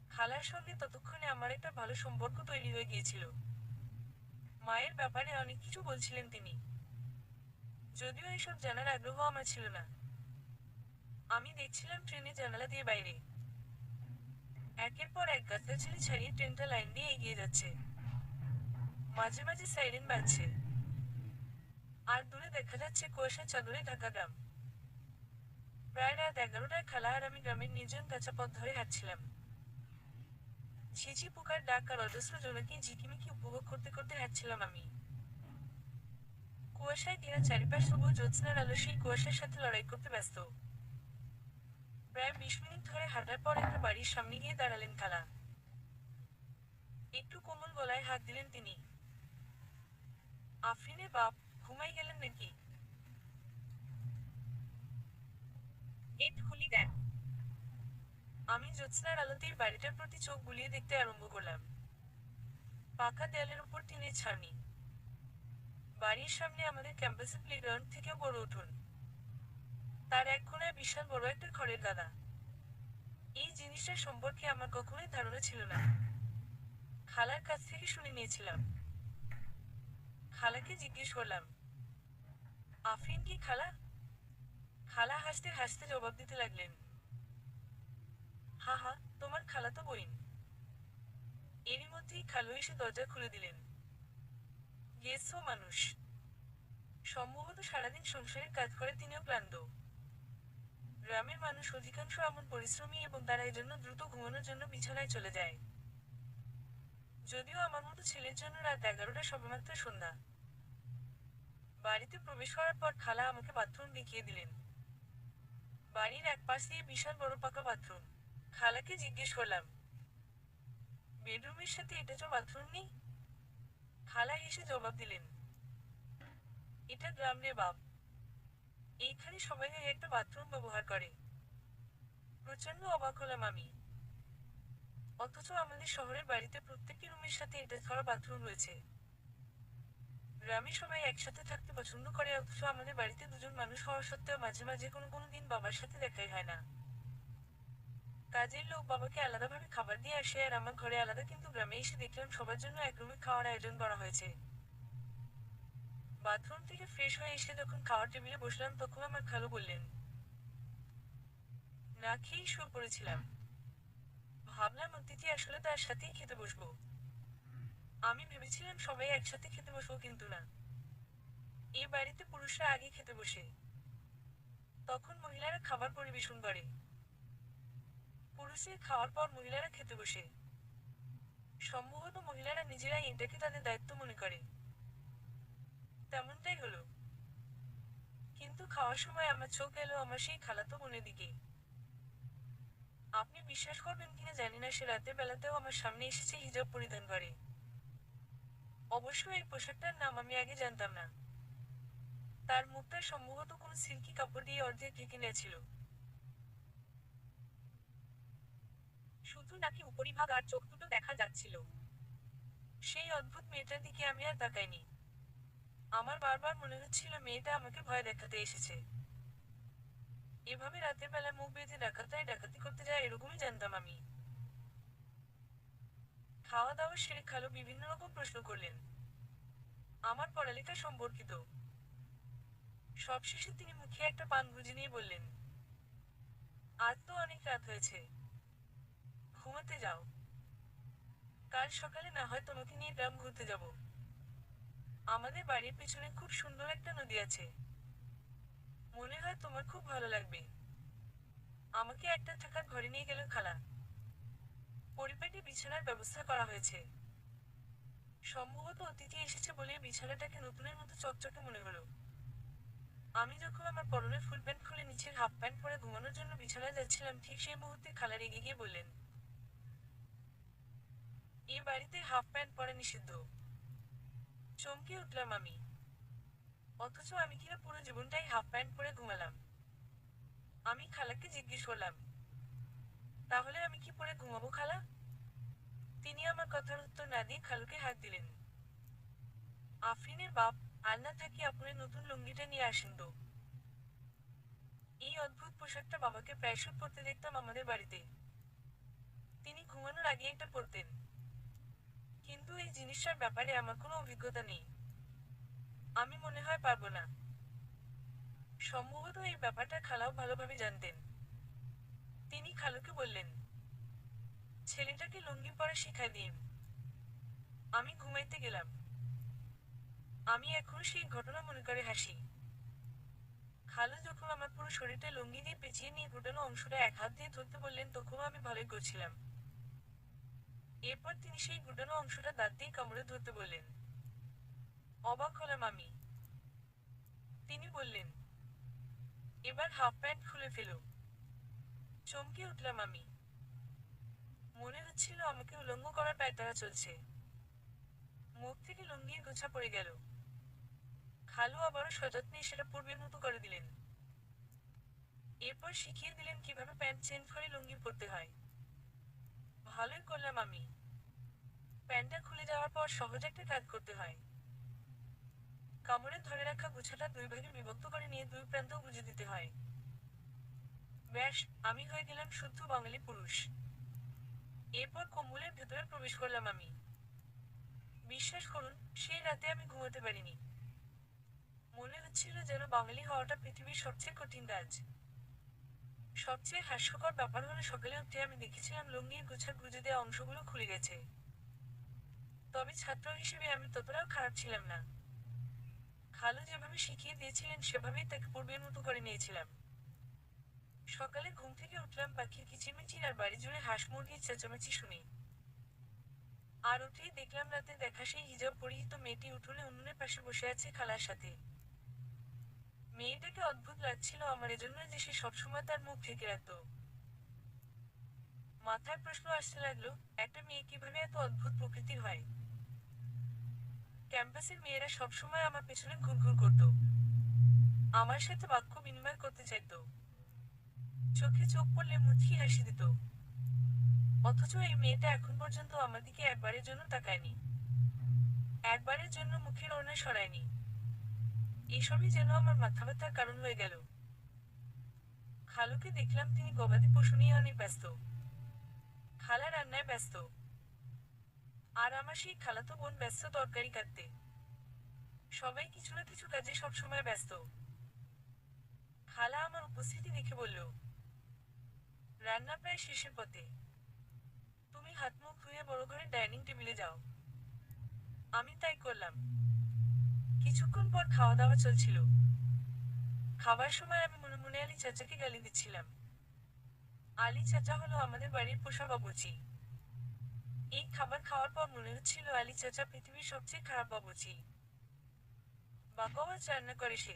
খালার সঙ্গে ততক্ষণে আমার একটা ভালো সম্পর্ক তৈরি হয়ে গিয়েছিল। মায়ের ব্যাপারে অনেক কিছু বলছিলেন তিনি। যদিও এসব জানার আগ্রহ আমার ছিল না। আমি দেখছিলাম ট্রেনে জানালা দিয়ে বাইরে। একের পর এক গাছগাছালি ছাড়িয়ে ট্রেনটা লাইন দিয়ে এগিয়ে যাচ্ছে। মাঝে মাঝে সাইরেন বাজছে। আর দূরে দেখা যাচ্ছে কুয়াশার চাদরে ঢাকা গ্রাম। প্রায় রাত 11টায় খালা আর আমি গ্রামের নির্জন কাঁচা পথ ধরে হাঁটছিলাম। ঝিঝি পোকার ডাক আর অজস্র জোনাকি ঝিকিমিকি উপভোগ করতে করতে হাঁটছিলাম আমি। কুয়াশায় ঘেরা চারিপাশ তবুও জ্যোৎস্নার আলো সেই কুয়াশার সাথে লড়াই করতে ব্যস্ত। প্রায় 20 মিনিট ধরে হাঁটার পর একটা বাড়ির সামনে গিয়ে দাঁড়ালেন খালা। একটু কোমল গলায় হাত দিলেন তিনি। আফরিনের বাপ, ঘুমাই গেলেন নাকি? গেট খুলি দেন। আমি জ্যোৎস্নার আলোতেই বাড়িটার প্রতি চোখ বুলিয়ে দেখতে আরম্ভ করলাম। পাকা দেয়ালের উপর টিনের ছাউনি। বাড়ির সামনে আমাদের ক্যাম্পাসের প্লেগ্রাউন্ড থেকেও বড় উঠোন। তার এক কোণায় বিশাল বড় একটা খড়ের গাদা। এই জিনিসটা সম্পর্কে আমার কখনোই ধারণা ছিল না। খালার কাছ থেকে শুনে নিয়েছিলাম। খালাকে জিজ্ঞেস করলাম, আফরিন কি খালা? খালা হাসতে হাসতে জবাব দিতে লাগলেন, হা হা, তোমার খালাতো বোন। এরই মধ্যেই খালু এসে দরজা খুলে দিলেন। গেছো মানুষ। সম্ভবত সারাদিন সংসারের কাজ করে তিনিও ক্লান্ত। গ্রামের মানুষ অধিকাংশ এমন পরিশ্রমী এবং তারা এজন্য দ্রুত ঘুমানোর জন্য বিছানায় চলে যায়। যদিও আমার মতো ছেলের জন্য রাত 11টা সবেমাত্র সন্ধ্যা। বাড়িতে প্রবেশ করার পর খালা আমাকে বাথরুম দেখিয়ে দিলেন। বাড়ির এক পাশ দিয়ে বিশাল বড় পাকা বাথরুম। খালাকে জিজ্ঞেস করলাম, বেডরুমের সাথে এটা তো বাথরুম নেই? খালা হেসে জবাব দিলেন, এটা গ্রাম রে বাপ। এইখানে সবাই একটা বাথরুম ব্যবহার করে। প্রচন্ড অবাক হলাম আমি। অথচ আমাদের শহরের বাড়িতে প্রত্যেকটি রুমের সাথে এটা করা বাথরুম রয়েছে। গ্রামে সবাই একসাথে থাকতে পছন্দ করে, অথচ আমাদের বাড়িতে দুজন মানুষ হওয়া সত্ত্বেও মাঝে মাঝে কোনো কোনো দিন বাবার সাথে দেখাই হয় না। কাজের লোক বাবাকে আলাদাভাবে খাবার দিয়ে আসে আর আমার ঘরে আলাদা, কিন্তু গ্রামে এসে দেখলাম সবার জন্য এক রুমে খাওয়ার আয়োজন করা হয়েছে। বাথরুম থেকে ফ্রেশ হয়ে এসে যখন খাওয়ার টেবিলে বসলাম তখন আমার খালু বললেন, না খেয়েই শুয়ে পড়েছিলাম। ভাবলাম অতিথি আসলে তার সাথেই খেতে বসবো। আমি ভেবেছিলাম সবাই একসাথে খেতে বসবো, কিন্তু না। এই বাড়িতে পুরুষরা আগে খেতে বসে, তখন মহিলারা খাবার পরিবেশন করে। পুরুষের খাওয়ার পর মহিলারা খেতে বসে। সম্ভবত মহিলারা নিজেরাই এটাকে তাদের দায়িত্ব মনে করে। তেমনটাই হলো। কিন্তু খাওয়ার সময় আমার চোখ গেল আমার সেই খালাতো বোনের দিকে। আপনি বিশ্বাস করবেন কিনা জানি না, সে রাতের বেলাতেও আমার সামনে এসেছে হিজাব পরিধান করে। অবশ্য এই পোশাকটার নাম আমি আগে জানতাম না। তার মুখটা সম্ভবত কোনো সিল্কি কাপড় দিয়ে অর্ধেক ঢেকে নিয়েছিল। শুধু নাকি উপরিভাগ আর চোখ দুটো দেখা যাচ্ছিল। সেই অদ্ভুত মেয়েটার দিকে আমি আর তাকাইনি। আমার বারবার মনে হচ্ছিল মেয়েটা আমাকে ভয় দেখাতে এসেছে। এভাবে রাতের বেলা মুখ বেঁধে ডাকাতাই ডাকাতি করতে যায় এরকমই জানতাম আমি। খাওয়া দাওয়া সেরে খালু বিভিন্ন রকম প্রশ্ন করলেন, আমার পড়ালেখা সম্পর্কিত। সবশেষে তিনি মুখে একটা পান গুঁজে নিয়ে বললেন, আজ তো অনেক রাত হয়েছে, ঘুমাতে যাও। কাল সকালে না হয় তোমাকে নিয়ে গ্রাম ঘুরতে যাব। আমাদের বাড়ির পেছনে খুব সুন্দর একটা নদী আছে। মনে হয় তোমার খুব ভালো লাগবে। আমাকে একটা থাকার ঘরে নিয়ে গেল খালা। পরিপাটি বিছানার ব্যবস্থা করা হয়েছে। সম্ভবত অতিথি এসেছে বলে বিছানাটাকে নতুনের মতো চকচকে মনে হলো। আমি যখন আমার পরনের ফুল প্যান্ট খুলে নিচের হাফ প্যান্ট পরে ঘুমানোর জন্য বিছানায় যাচ্ছিলাম, ঠিক সেই মুহূর্তে খালা রেগে গিয়ে বললেন, এ বাড়িতে হাফ প্যান্ট পরা নিষিদ্ধ। চমকে উঠলাম আমি। অথচ আমি কিনা পুরো জীবনটাই হাফ প্যান্ট পরে ঘুমালাম। আমি খালাকে জিজ্ঞেস করলাম, তাহলে আমি কি পরে ঘুমাবো খালা? তিনি আমার কথার উত্তর না দিয়ে খালুকে হাত দিলেন। আফরিনের বাপ, আর না থাকি আপনার নতুন লুঙ্গিটা নিয়ে আসেন তো। এই অদ্ভুত পোশাকটা বাবাকে প্রায়শই পরতে দেখতাম আমাদের বাড়িতে। তিনি ঘুমানোর আগে এটা পরতেন। কিন্তু এই জিনিসটার ব্যাপারে আমার কোনো অভিজ্ঞতা নেই। আমি মনে হয় পারবো না। সম্ভবত এই ব্যাপারটা খালাও ভালোভাবে জানতেন। তিনি খালুকে বললেন, ছেলেটাকে লুঙ্গি পরা শিখাই দিন। আমি ঘুমাইতে গেলাম। আমি এখনো সেই ঘটনা মনে করে হাসি। খালু যখন আমার পুরো শরীরটা লুঙ্গি দিয়ে পেঁচিয়ে নিয়ে ঘুটানো অংশটা এক হাত দিয়ে ধরতে বললেন তখনও আমি ভয় করছিলাম। এরপর তিনি সেই গুটানো অংশটা দাঁত দিয়ে কামড়ে ধরতে বললেন। অবাক হলাম আমি। তিনি বললেন, এবার হাফ প্যান্ট খুলে ফেলো। চমকে উঠলাম আমি। মনে হচ্ছিল আমাকে উলঙ্গ করার পায়তারা চলছে। মুখ থেকে লুঙ্গির গোছা পড়ে গেল। খালু আবারও সযত্নে সেটা পূর্বের মতো করে দিলেন। এরপর শিখিয়ে দিলেন কিভাবে প্যান্ট চেঞ্জ করে লুঙ্গি পরতে হয়। ভালোই করলাম আমি। প্যান্টটা খুলে যাওয়ার পর সহজ একটা কাজ করতে হয়। কামড়ে ধরে রাখা গুছাটা দুই ভাগে বিভক্ত করে নিয়ে দুই প্রান্ত গুঁজে দিতে হয়। ব্যাস, আমি হয়ে গেলাম শুদ্ধ বাঙালি পুরুষ। এরপর কম্বলের ভেতরে প্রবেশ করলাম আমি। বিশ্বাস করুন, সেই রাতে আমি ঘুমোতে পারিনি। মনে হচ্ছিল যেন বাঙালি হওয়াটা পৃথিবীর সবচেয়ে কঠিন কাজ। সবচেয়ে হাস্যকর ব্যাপার হলো সকালে উঠে আমি দেখেছিলাম লুঙ্গির গোছার গুঁজে দেওয়া অংশগুলো খুলে গেছে। তবে ছাত্র হিসেবে আমি ততটাও খারাপ ছিলাম না। খালু যেভাবে শিখিয়ে দিয়েছিলেন সেভাবেই তাকে পূর্বের মতো করে নিয়েছিলাম। সকালে ঘুম থেকে উঠলাম পাখির কিচিরমিচির আর বাড়ি জুড়ে হাঁস মুরগির চেঁচামেচি শুনি। আর উঠেই দেখলাম রাতে দেখা সেই হিজাব পরিহিত মেয়েটি উঠোনে উনুনের পাশে বসে আছে খালার সাথে। মেয়েটাকে অদ্ভুত লাগছিল আমার, এজন্য যে সে সবসময় তার মুখ ঢেকে রাখত। মাথায় প্রশ্ন আসতে লাগলো, একটা মেয়ে কিভাবে এত অদ্ভুত প্রকৃতির হয়। ক্যাম্পাসের মেয়েরা সবসময় আমার পেছনে ঘুরঘুর করত। আমার সাথে বাক্য বিনিময় করতে চাইত। চোখে চোখ পড়লে মুচকি হাসি দিত। অথচ এই মেয়েটা এখন পর্যন্ত আমার দিকে একবারের জন্য তাকায়নি। একবারের জন্য মুখের ওড়না সরায়নি। এসবই যেন আমার মাথা ব্যথার কারণ হয়ে গেল। খালুকে দেখলাম তিনি গবাদি পশু নিয়ে অনেক ব্যস্ত। খালা রান্নায় ব্যস্ত। আর আমার সেই খালাতো বোন ব্যস্ত তরকারি কাটতে। সবাই কিছু না কিছু কাজে সবসময় ব্যস্ত। খালা আমার উপস্থিতি দেখে বলল, রান্না প্রায় শেষের পথে। তুমি হাত মুখ ধুয়ে বড় ঘরের ডাইনিং টেবিলে যাও। আমি তাই করলাম। কিছুক্ষণ পর খাওয়া দাওয়া চলছিল। খাবার সময় আমি মনে মনে আলী চাচাকে গালি দিচ্ছিলাম। আলী চাচা হলো আমাদের বাড়ির পোষা বাবুর্চি। এই খাবার খাওয়ার পর মনে হচ্ছিল আলী চাচা পৃথিবীর সবচেয়ে খারাপ বাবুর্চি। বাকওয়াজ রান্না করে সে।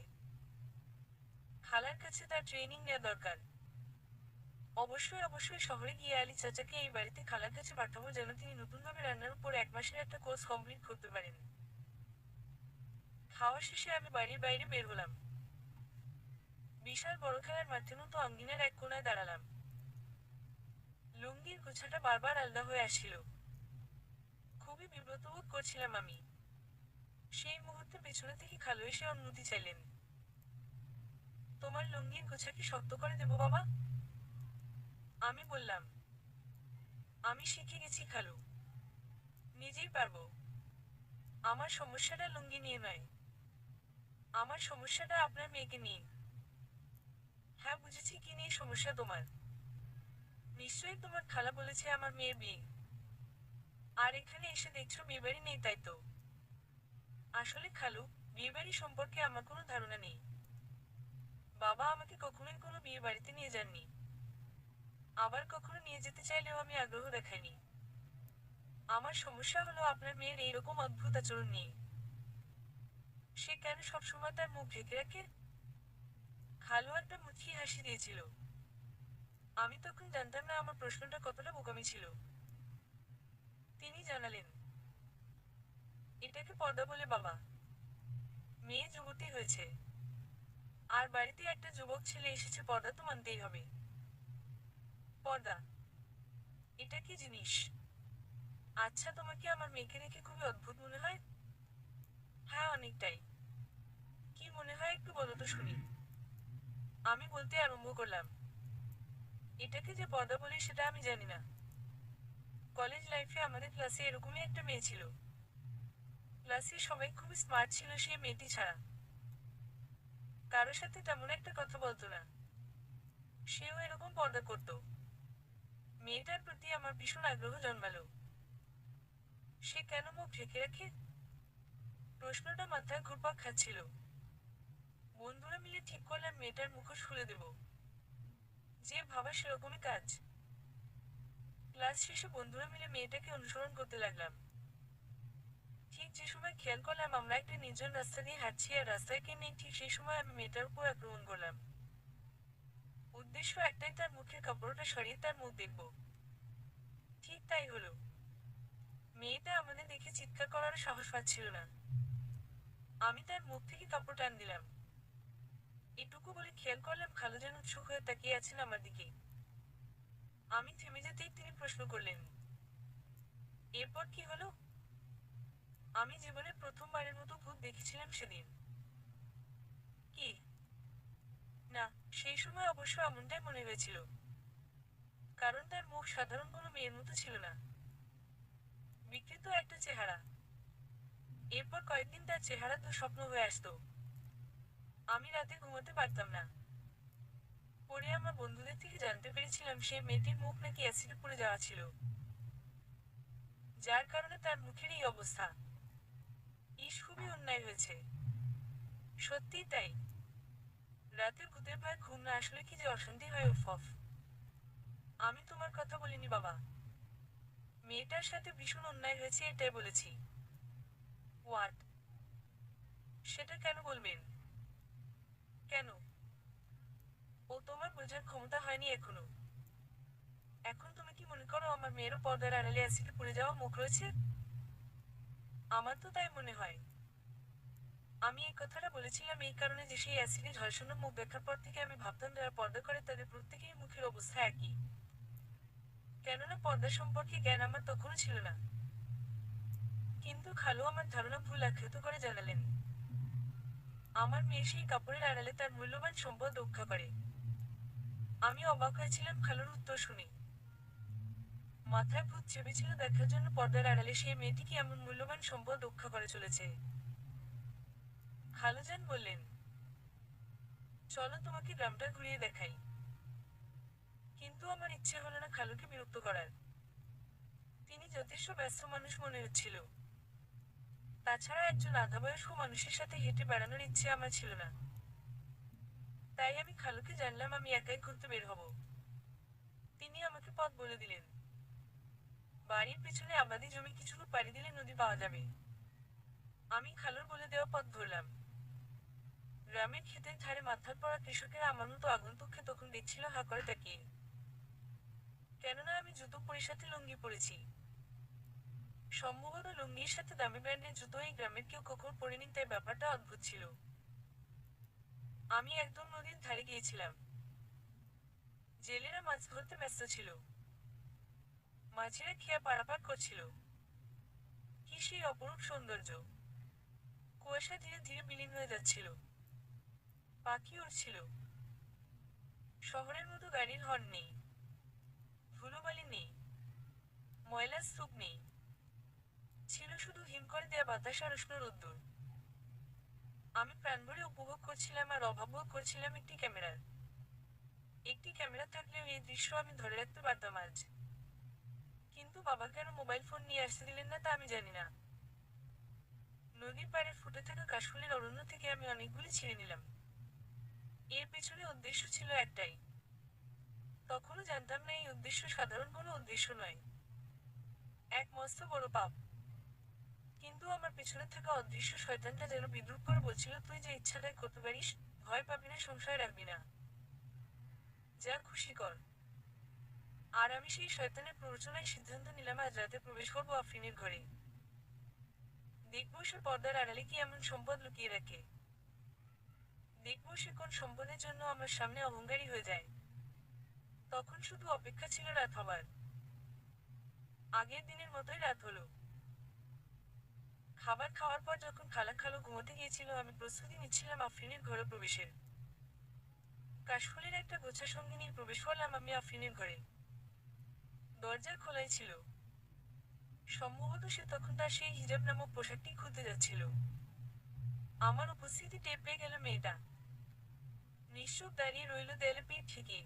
খালার কাছে তার ট্রেনিং নেওয়া দরকার। অবশ্যই অবশ্যই শহরে গিয়ে আলী চাচাকে এই বাড়িতে খালার কাছে পাঠাবো, যেন তিনি নতুনভাবে রান্নার উপর 1 মাসের একটা কোর্স কমপ্লিট করতে পারেন। খাওয়া শেষে আমি বাড়ির বাইরে বের হলাম। বিশাল বড় খেলার মাঠের মতো আঙ্গিনার এক কোণায় দাঁড়ালাম। লুঙ্গির গোছাটা বারবার আলাদা হয়ে আসছিল। খুবই বিব্রত বোধ করছিলাম আমি। সেই মুহূর্তে পেছনে থেকে খালু এসে অনুমতি চাইলেন। তোমার লুঙ্গির গোছা কি শক্ত করে দেবো বাবা? আমি বললাম, আমি শিখে গেছি খালু। নিজেই পারবো। আমার সমস্যাটা লুঙ্গি নিয়ে নয়। আমার সমস্যাটা আপনার মেয়েকে নিয়ে। হ্যাঁ বুঝেছি, কি নিয়ে সমস্যা তোমার? নিশ্চয়ই তোমার খালা বলেছে আমার মেয়ের বিয়ে। আর এখানে এসে দেখছো বিয়েবাড়ি নেই, তাই তো? আসলে খালু, বিয়েবাড়ি সম্পর্কে আমার কোনো ধারণা নেই। বাবা আমাকে কখনোই কোনো বিয়ে বাড়িতে নিয়ে যাননি। আবার কখনো নিয়ে যেতে চাইলেও আমি আগ্রহ দেখাইনি। আমার সমস্যা হলো আপনার মেয়ের এইরকম অদ্ভুত আচরণ নিয়ে। সে কেন সবসময় তার মুখ ঢেকে রাখে? খালু একটা মুচকি হাসি দিয়েছিল। আমি তখন জানতাম না আমার প্রশ্নটা কতটা বোকামি ছিল। তিনি জানালেন, এটাকে পর্দা বলে বাবা। মেয়ে যুবতী হয়েছে, আর বাড়িতে একটা যুবক ছেলে এসেছে, পর্দা তো মানতেই হবে। পর্দা, এটা কি জিনিস? আচ্ছা, তোমাকে আমার মেয়েকে দেখে খুবই অদ্ভুত মনে হয়? হ্যাঁ, অনেকটাই। কি মনে হয় একটু বলো তো শুনি। আমি বলতে আরম্ভ করলাম, এটাকে যে পর্দা বলে সেটা আমি জানি না। কলেজ লাইফে আমাদের ক্লাসে এরকমই একটা মেয়ে ছিল। ক্লাসে সবাই খুবই স্মার্ট ছিল সেই মেয়েটি ছাড়া। কারোর সাথে তেমন একটা কথা বলতো না। সেও এরকম পর্দা করত। মেয়েটার প্রতি আমার ভীষণ আগ্রহ জন্মালো। সে কেন মুখ ঢেকে রাখে? প্রশ্নটা মাথায় ঘুরপাক খাচ্ছিল। বন্ধুরা মিলে ঠিক করলাম মেয়েটার মুখোশ খুলে দেব। যে ভাবা সেরকমই কাজ। ক্লাস শেষে বন্ধুরা মিলে মেয়েটাকে অনুসরণ করতে লাগলাম। ঠিক যে সময় খেয়াল করলাম আমরা একটা নির্জন রাস্তা দিয়ে হাঁটছি আর রাস্তায় কে নেই, ঠিক সেই সময় আমি মেয়েটার উপর আক্রমণ করলাম। উদ্দেশ্য একটাই, তার মুখের কাপড়টা সরিয়ে তার মুখ দেখব। ঠিক তাই হলো। মেয়েটা আমাদের দেখে চিৎকার করার সাহস পাচ্ছিল না। আমি তার মুখ থেকে কাপড় টান দিলাম। এটুকু বলে খেয়াল করলাম খালু যেন উৎসুক হয়ে তাকিয়ে আছেন আমার দিকে। আমি থেমে যেতেই তিনি প্রশ্ন করলেন, এরপর কি হলো? আমি জীবনে প্রথমবারের মতো ভূত দেখেছিলাম সেদিন। কি? না, সেই সময় অবশ্য এমনটাই মনে হয়েছিল। কারণ তার মুখ সাধারণ কোনো মেয়ের মতো ছিল না। বিকৃত একটা চেহারা। এরপর কয়েকদিন তার চেহারা দুঃস্বপ্ন হয়ে আসতো। আমি রাতে ঘুমাতে পারতাম না। পরে আমার বন্ধুদের থেকে জানতে পেরেছিলাম সেই মেয়েটির মুখ নাকি অ্যাসিডে পুড়ে যাওয়া ছিল, যার কারণে তার মুখের এই অবস্থা। ইস, খুবই অন্যায় হয়েছে। সত্যিই তাই। রাতে ভূতের ভয় ঘুম না আসলে কি যে অশান্তি হয়, উফ। আমি তোমার কথা বলিনি বাবা। মেয়েটার সাথে ভীষণ অন্যায় হয়েছে এটাই বলেছি। হোয়াট? সেটা কেন বলবেন? কেন? ও তোমার বোঝার ক্ষমতা হয়নি এখনো। এখন তুমি কি মনে করো আমার মেয়েরও পর্দার আড়ালে অ্যাসিডে পুড়ে যাওয়া মুখ রয়েছে? আমার তো তাই মনে হয়। আমি এই কথাটা বলেছিলাম এই কারণে যে সেই অ্যাসিডে ঝলসানো মুখ দেখার পর থেকে আমি ভাবতাম যারা পর্দা করে তাদের প্রত্যেকেই মুখের অবস্থা একই। কেননা পর্দা সম্পর্কে জ্ঞান আমার তখনও ছিল না। কিন্তু খালু আমার ধারণা ভুল আখ্যাত করে জানালেন, আমার মেয়ে সেই কাপড়ের আড়ালে তার মূল্যবান সম্পদ রক্ষা করে। আমি অবাক হয়েছিলাম খালুর উত্তর শুনে। মাথায় ভূত চেপেছিল দেখার জন্য পর্দার আড়ালে সেই মেয়েটি কি এমন মূল্যবান সম্পদ রক্ষা করে চলেছে। খালুজান বললেন, চলো তোমাকে গ্রামটা ঘুরিয়ে দেখাই। কিন্তু আমার ইচ্ছে হলো না খালুকে বিরক্ত করার। তিনি যথেষ্ট ব্যস্ত মানুষ মনে হচ্ছিল। তাছাড়া একজন আধাবয়স্ক মানুষের সাথে হেঁটে বেড়ানোর ইচ্ছে আমার ছিল না। তাই আমি খালুকে জানলাম আমি একাই ঘুরতে বের হব। তিনি আমাকে পথ বলে দিলেন। বাড়ির পিছনে আবাদি জমি কিছু পাড়ি দিলে নদী পাওয়া যাবে। আমি খালুর বলে দেওয়া পথ ধরলাম। গ্রামের ক্ষেতের ধারে মাথার পড়া কৃষকেরা আমার মতো আগন্তুককে তখন দেখছিল হা করে তাকিয়ে। কেননা আমি জুতো পরে সাথে লুঙ্গি পরেছি। সম্ভবত লুঙ্গির সাথে দামি ব্র্যান্ডের জুতো এই গ্রামের কেউ কখনো পরেনি, তাই ব্যাপারটা অদ্ভুত ছিল। আমি একদম নদীর ধারে গিয়েছিলাম। জেলেরা মাছ ধরতে ব্যস্ত ছিল। মাঝিরা খেয়া পারাপার করছিল। কি সেই অপরূপ সৌন্দর্য! কুয়াশা ধীরে ধীরে বিলীন হয়ে যাচ্ছিল। পাখি উড়ছিল। শহরের মতো গাড়ির হর্ন নেই, ধুলোবালি নেই, ময়লার স্তূপ নেই। ছিল শুধু হিম করে দেয়া বাতাস আর উষ্ণ রোদ্দুর। আমি প্রাণভরে উপভোগ করছিলাম আর অভাববোধ করছিলাম একটি ক্যামেরার। একটি ক্যামেরা থাকলেও এই দৃশ্য আমি ধরে রাখতে পারতাম আজ। কিন্তু বাবা কেন মোবাইল ফোন নিয়ে আসতে দিলেন না তা আমি জানি না। নদীর পাড়ে ফুটে থাকা কাশফুলের অরণ্য থেকে আমি অনেকগুলি ছিঁড়ে নিলাম। এর পেছনে উদ্দেশ্য ছিল একটাই। তখনও জানতাম না এই উদ্দেশ্য সাধারণ কোনো উদ্দেশ্য নয়, এক মস্ত বড় পাপ। কিন্তু আমার পেছনে থাকা অদৃশ্য শয়তানটা যেন বিদ্রুপ করে বলছিল, তুই যে ইচ্ছাটাই করতে পারিস, ভয় পাবি না, সংশয় রাখবি না, যা খুশি কর। আর আমি সেই শয়তানের প্ররোচনায় সিদ্ধান্ত নিলাম আজ রাতে প্রবেশ করবো আফরিনের ঘরে। দেখবো সে পর্দার আড়ালে কি এমন সম্পদ লুকিয়ে রাখে। দেখবো সে কোন সম্পদের জন্য আমার সামনে অহংকারী হয়ে যায়। তখন শুধু অপেক্ষা ছিল রাত হবার। আগের দিনের মতোই রাত হলো। খাবার খাওয়ার পর যখন খালু ঘুমোতে গিয়েছিল আমি প্রস্তুতি নিচ্ছিলাম আফরিনের ঘরে প্রবেশের। কাশফুলের একটা গোছা সঙ্গে নিয়ে প্রবেশ করলাম আমি আফরিনের ঘরে। দরজা খোলাই ছিল। সম্ভবত সে তখন তার সেই হিজাব নামক পোশাকটি খুলতে যাচ্ছিল। আমার উপস্থিতি টের পেয়ে গেল মেয়েটা। নিশ্চুপ দাঁড়িয়ে রইল দেয়ালে পিঠ ঠেকিয়ে।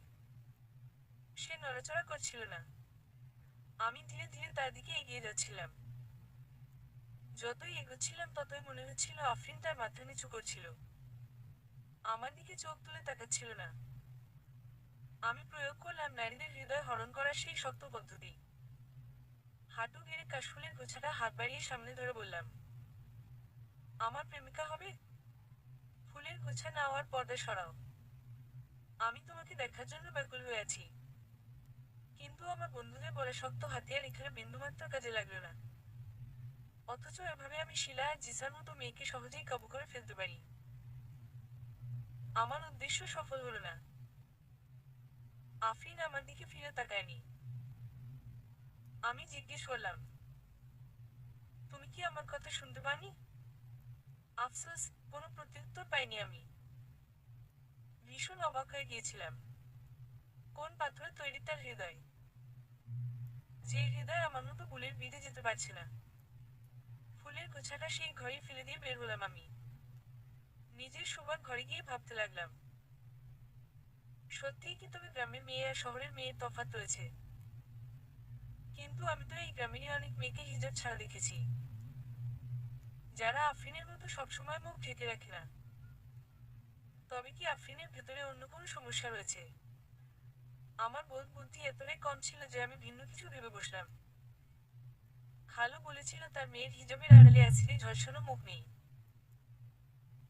সে নড়াচড়া করছিল না। আমি ধীরে ধীরে তার দিকে এগিয়ে যাচ্ছিলাম। যতই এগোচ্ছিলাম ততই মনে হচ্ছিল আফরিন তার মাথা নিচু করছিল। আমার দিকে চোখ তুলে তাকাচ্ছিল না। আমি প্রয়োগ করলাম নারীদের হৃদয় হরণ করার সেই শক্ত পদ্ধতি। হাঁটু গেড়ে কাশফুলের গোছাটা হাত বাড়িয়ে সামনে ধরে বললাম, আমার প্রেমিকা হবে? ফুলের গোছা নাও আর পর্দা সরাও। আমি তোমাকে দেখার জন্য ব্যাকুল হয়ে আছি। কিন্তু আমার বন্ধুদের বলে শক্ত হাতিয়ার এখানে বিন্দুমাত্র কাজে লাগলো না। অথচ এভাবে আমি শিলা আর জিসার মতো মেয়েকে সহজেই কাবু করে ফেলতে পারি। আমার উদ্দেশ্য সফল হলো না। আফরিন আমার দিকে ফিরে তাকায়নি। আমি জিজ্ঞেস করলাম, তুমি কি আমার কথা শুনতে পাওনি? আফসোস, কোনো প্রত্যুত্তর পাইনি আমি। ভীষণ অবাক হয়ে গিয়েছিলাম। কোন পাথরে তৈরি তার হৃদয়, যে হৃদয় আমার মতো বুলের বিঁধে যেতে পারছে না। ফুলের গোছাটা সেই ঘরেই ফেলে দিয়ে বের হলাম আমি। নিজের শোবার ঘরে গিয়ে ভাবতে লাগলাম, সত্যিই কি তবে গ্রামের মেয়ে আর শহরের মেয়ের তফাৎ রয়েছে? কিন্তু আমি তো এই গ্রামেরই অনেক মেয়েকে হিজাব ছাড়া দেখেছি, যারা আফরিনের মতো সবসময় মুখ ঢেকে রাখে না। তবে কি আফরিনের ভেতরে অন্য কোনো সমস্যা রয়েছে? আমার বোধ বুদ্ধি এতটাই কম ছিল যে আমি ভিন্ন কিছু ভেবে বসলাম। খালু বলেছিল তার মেয়ের হিজাবের আড়ালে অ্যাসিডে ঝলসানো মুখ নেই।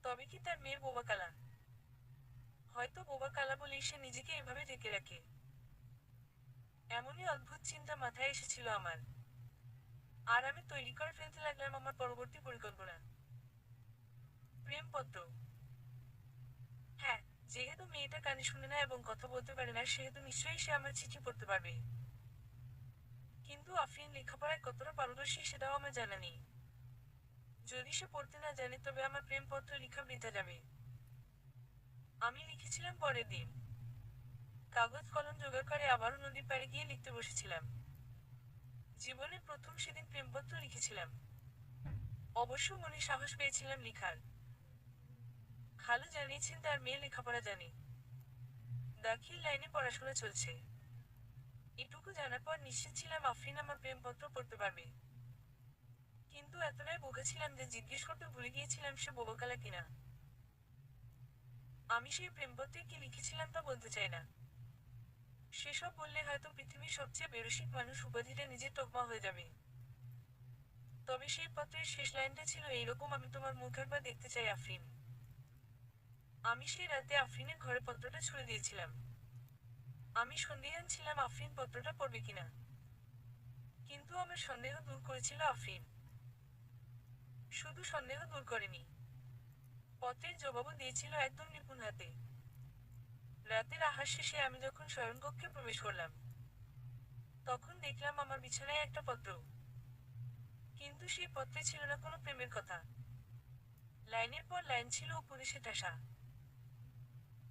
তবে কি তার মেয়ের বোবা কালা? হয়তো বোবা কালা বলেই সে নিজেকে এভাবে ঢেকে রাখে। এমনই অদ্ভুত চিন্তা মাথায় এসেছিল আমার। আর আমি তৈরি করে ফেলতে লাগলাম আমার পরবর্তী পরিকল্পনা। প্রেমপত্র। হ্যাঁ, যেহেতু মেয়েটা কানে শুনে না এবং কথা বলতে পারে না, সেহেতু নিশ্চয়ই সে আমার চিঠি পড়তে পারবে। কিন্তু আফরিন লেখাপড়ায় কতটা পারদর্শী সেটাও আমার জানা নেই। যদি সে পড়তে না জানে তবে আমার প্রেমপত্র লেখা বৃথা যাবে। আমি লিখেছিলাম পরের দিন। কাগজ কলম জোগাড় করে আবারও নদীর পাড়ে গিয়ে লিখতে বসেছিলাম। জীবনের প্রথম সেদিন প্রেমপত্র লিখেছিলাম। অবশ্য মনে সাহস পেয়েছিলাম লিখার। খালু জানিয়েছেন তার মেয়ে লেখাপড়া জানে। দাখিল লাইনে পড়াশোনা চলছে। এটুকু জানার পর নিশ্চিত ছিলাম আফরিন আমার প্রেমপত্র পড়তে পারবে। কিন্তু এতটাই বোকা ছিলাম যে জিজ্ঞেস করতে ভুলে গিয়েছিলাম সে বোবাকালা কিনা। আমি সেই প্রেমপত্রে কি লিখেছিলাম তা বলতে চাই না। সেসব বললে হয়তো পৃথিবীর সবচেয়ে বেরসিক মানুষ উপাধিটা নিজের তকমা হয়ে যাবে। তবে সেই পত্রের শেষ লাইনটা ছিল এইরকম, আমি তোমার মুখ একবার দেখতে চাই আফরিন। আমি সেই রাতে আফরিনের ঘরে পত্রটা ছুড়ে দিয়েছিলাম। আমি সন্দিহান ছিলাম আফরিন পত্রটা পড়বে কিনা। কিন্তু আমার সন্দেহ দূর করেছিল আফরিন। শুধু সন্দেহ দূর করেনি, পত্রের জবাবও দিয়েছিল একদম নিপুণ হাতে। রাতের আহার শেষে আমি যখন শয়নকক্ষে প্রবেশ করলাম, তখন দেখলাম আমার বিছানায় একটা পত্র। কিন্তু সেই পত্রে ছিল না কোনো প্রেমের কথা। লাইনের পর লাইন ছিল উপদেশে ঠাসা।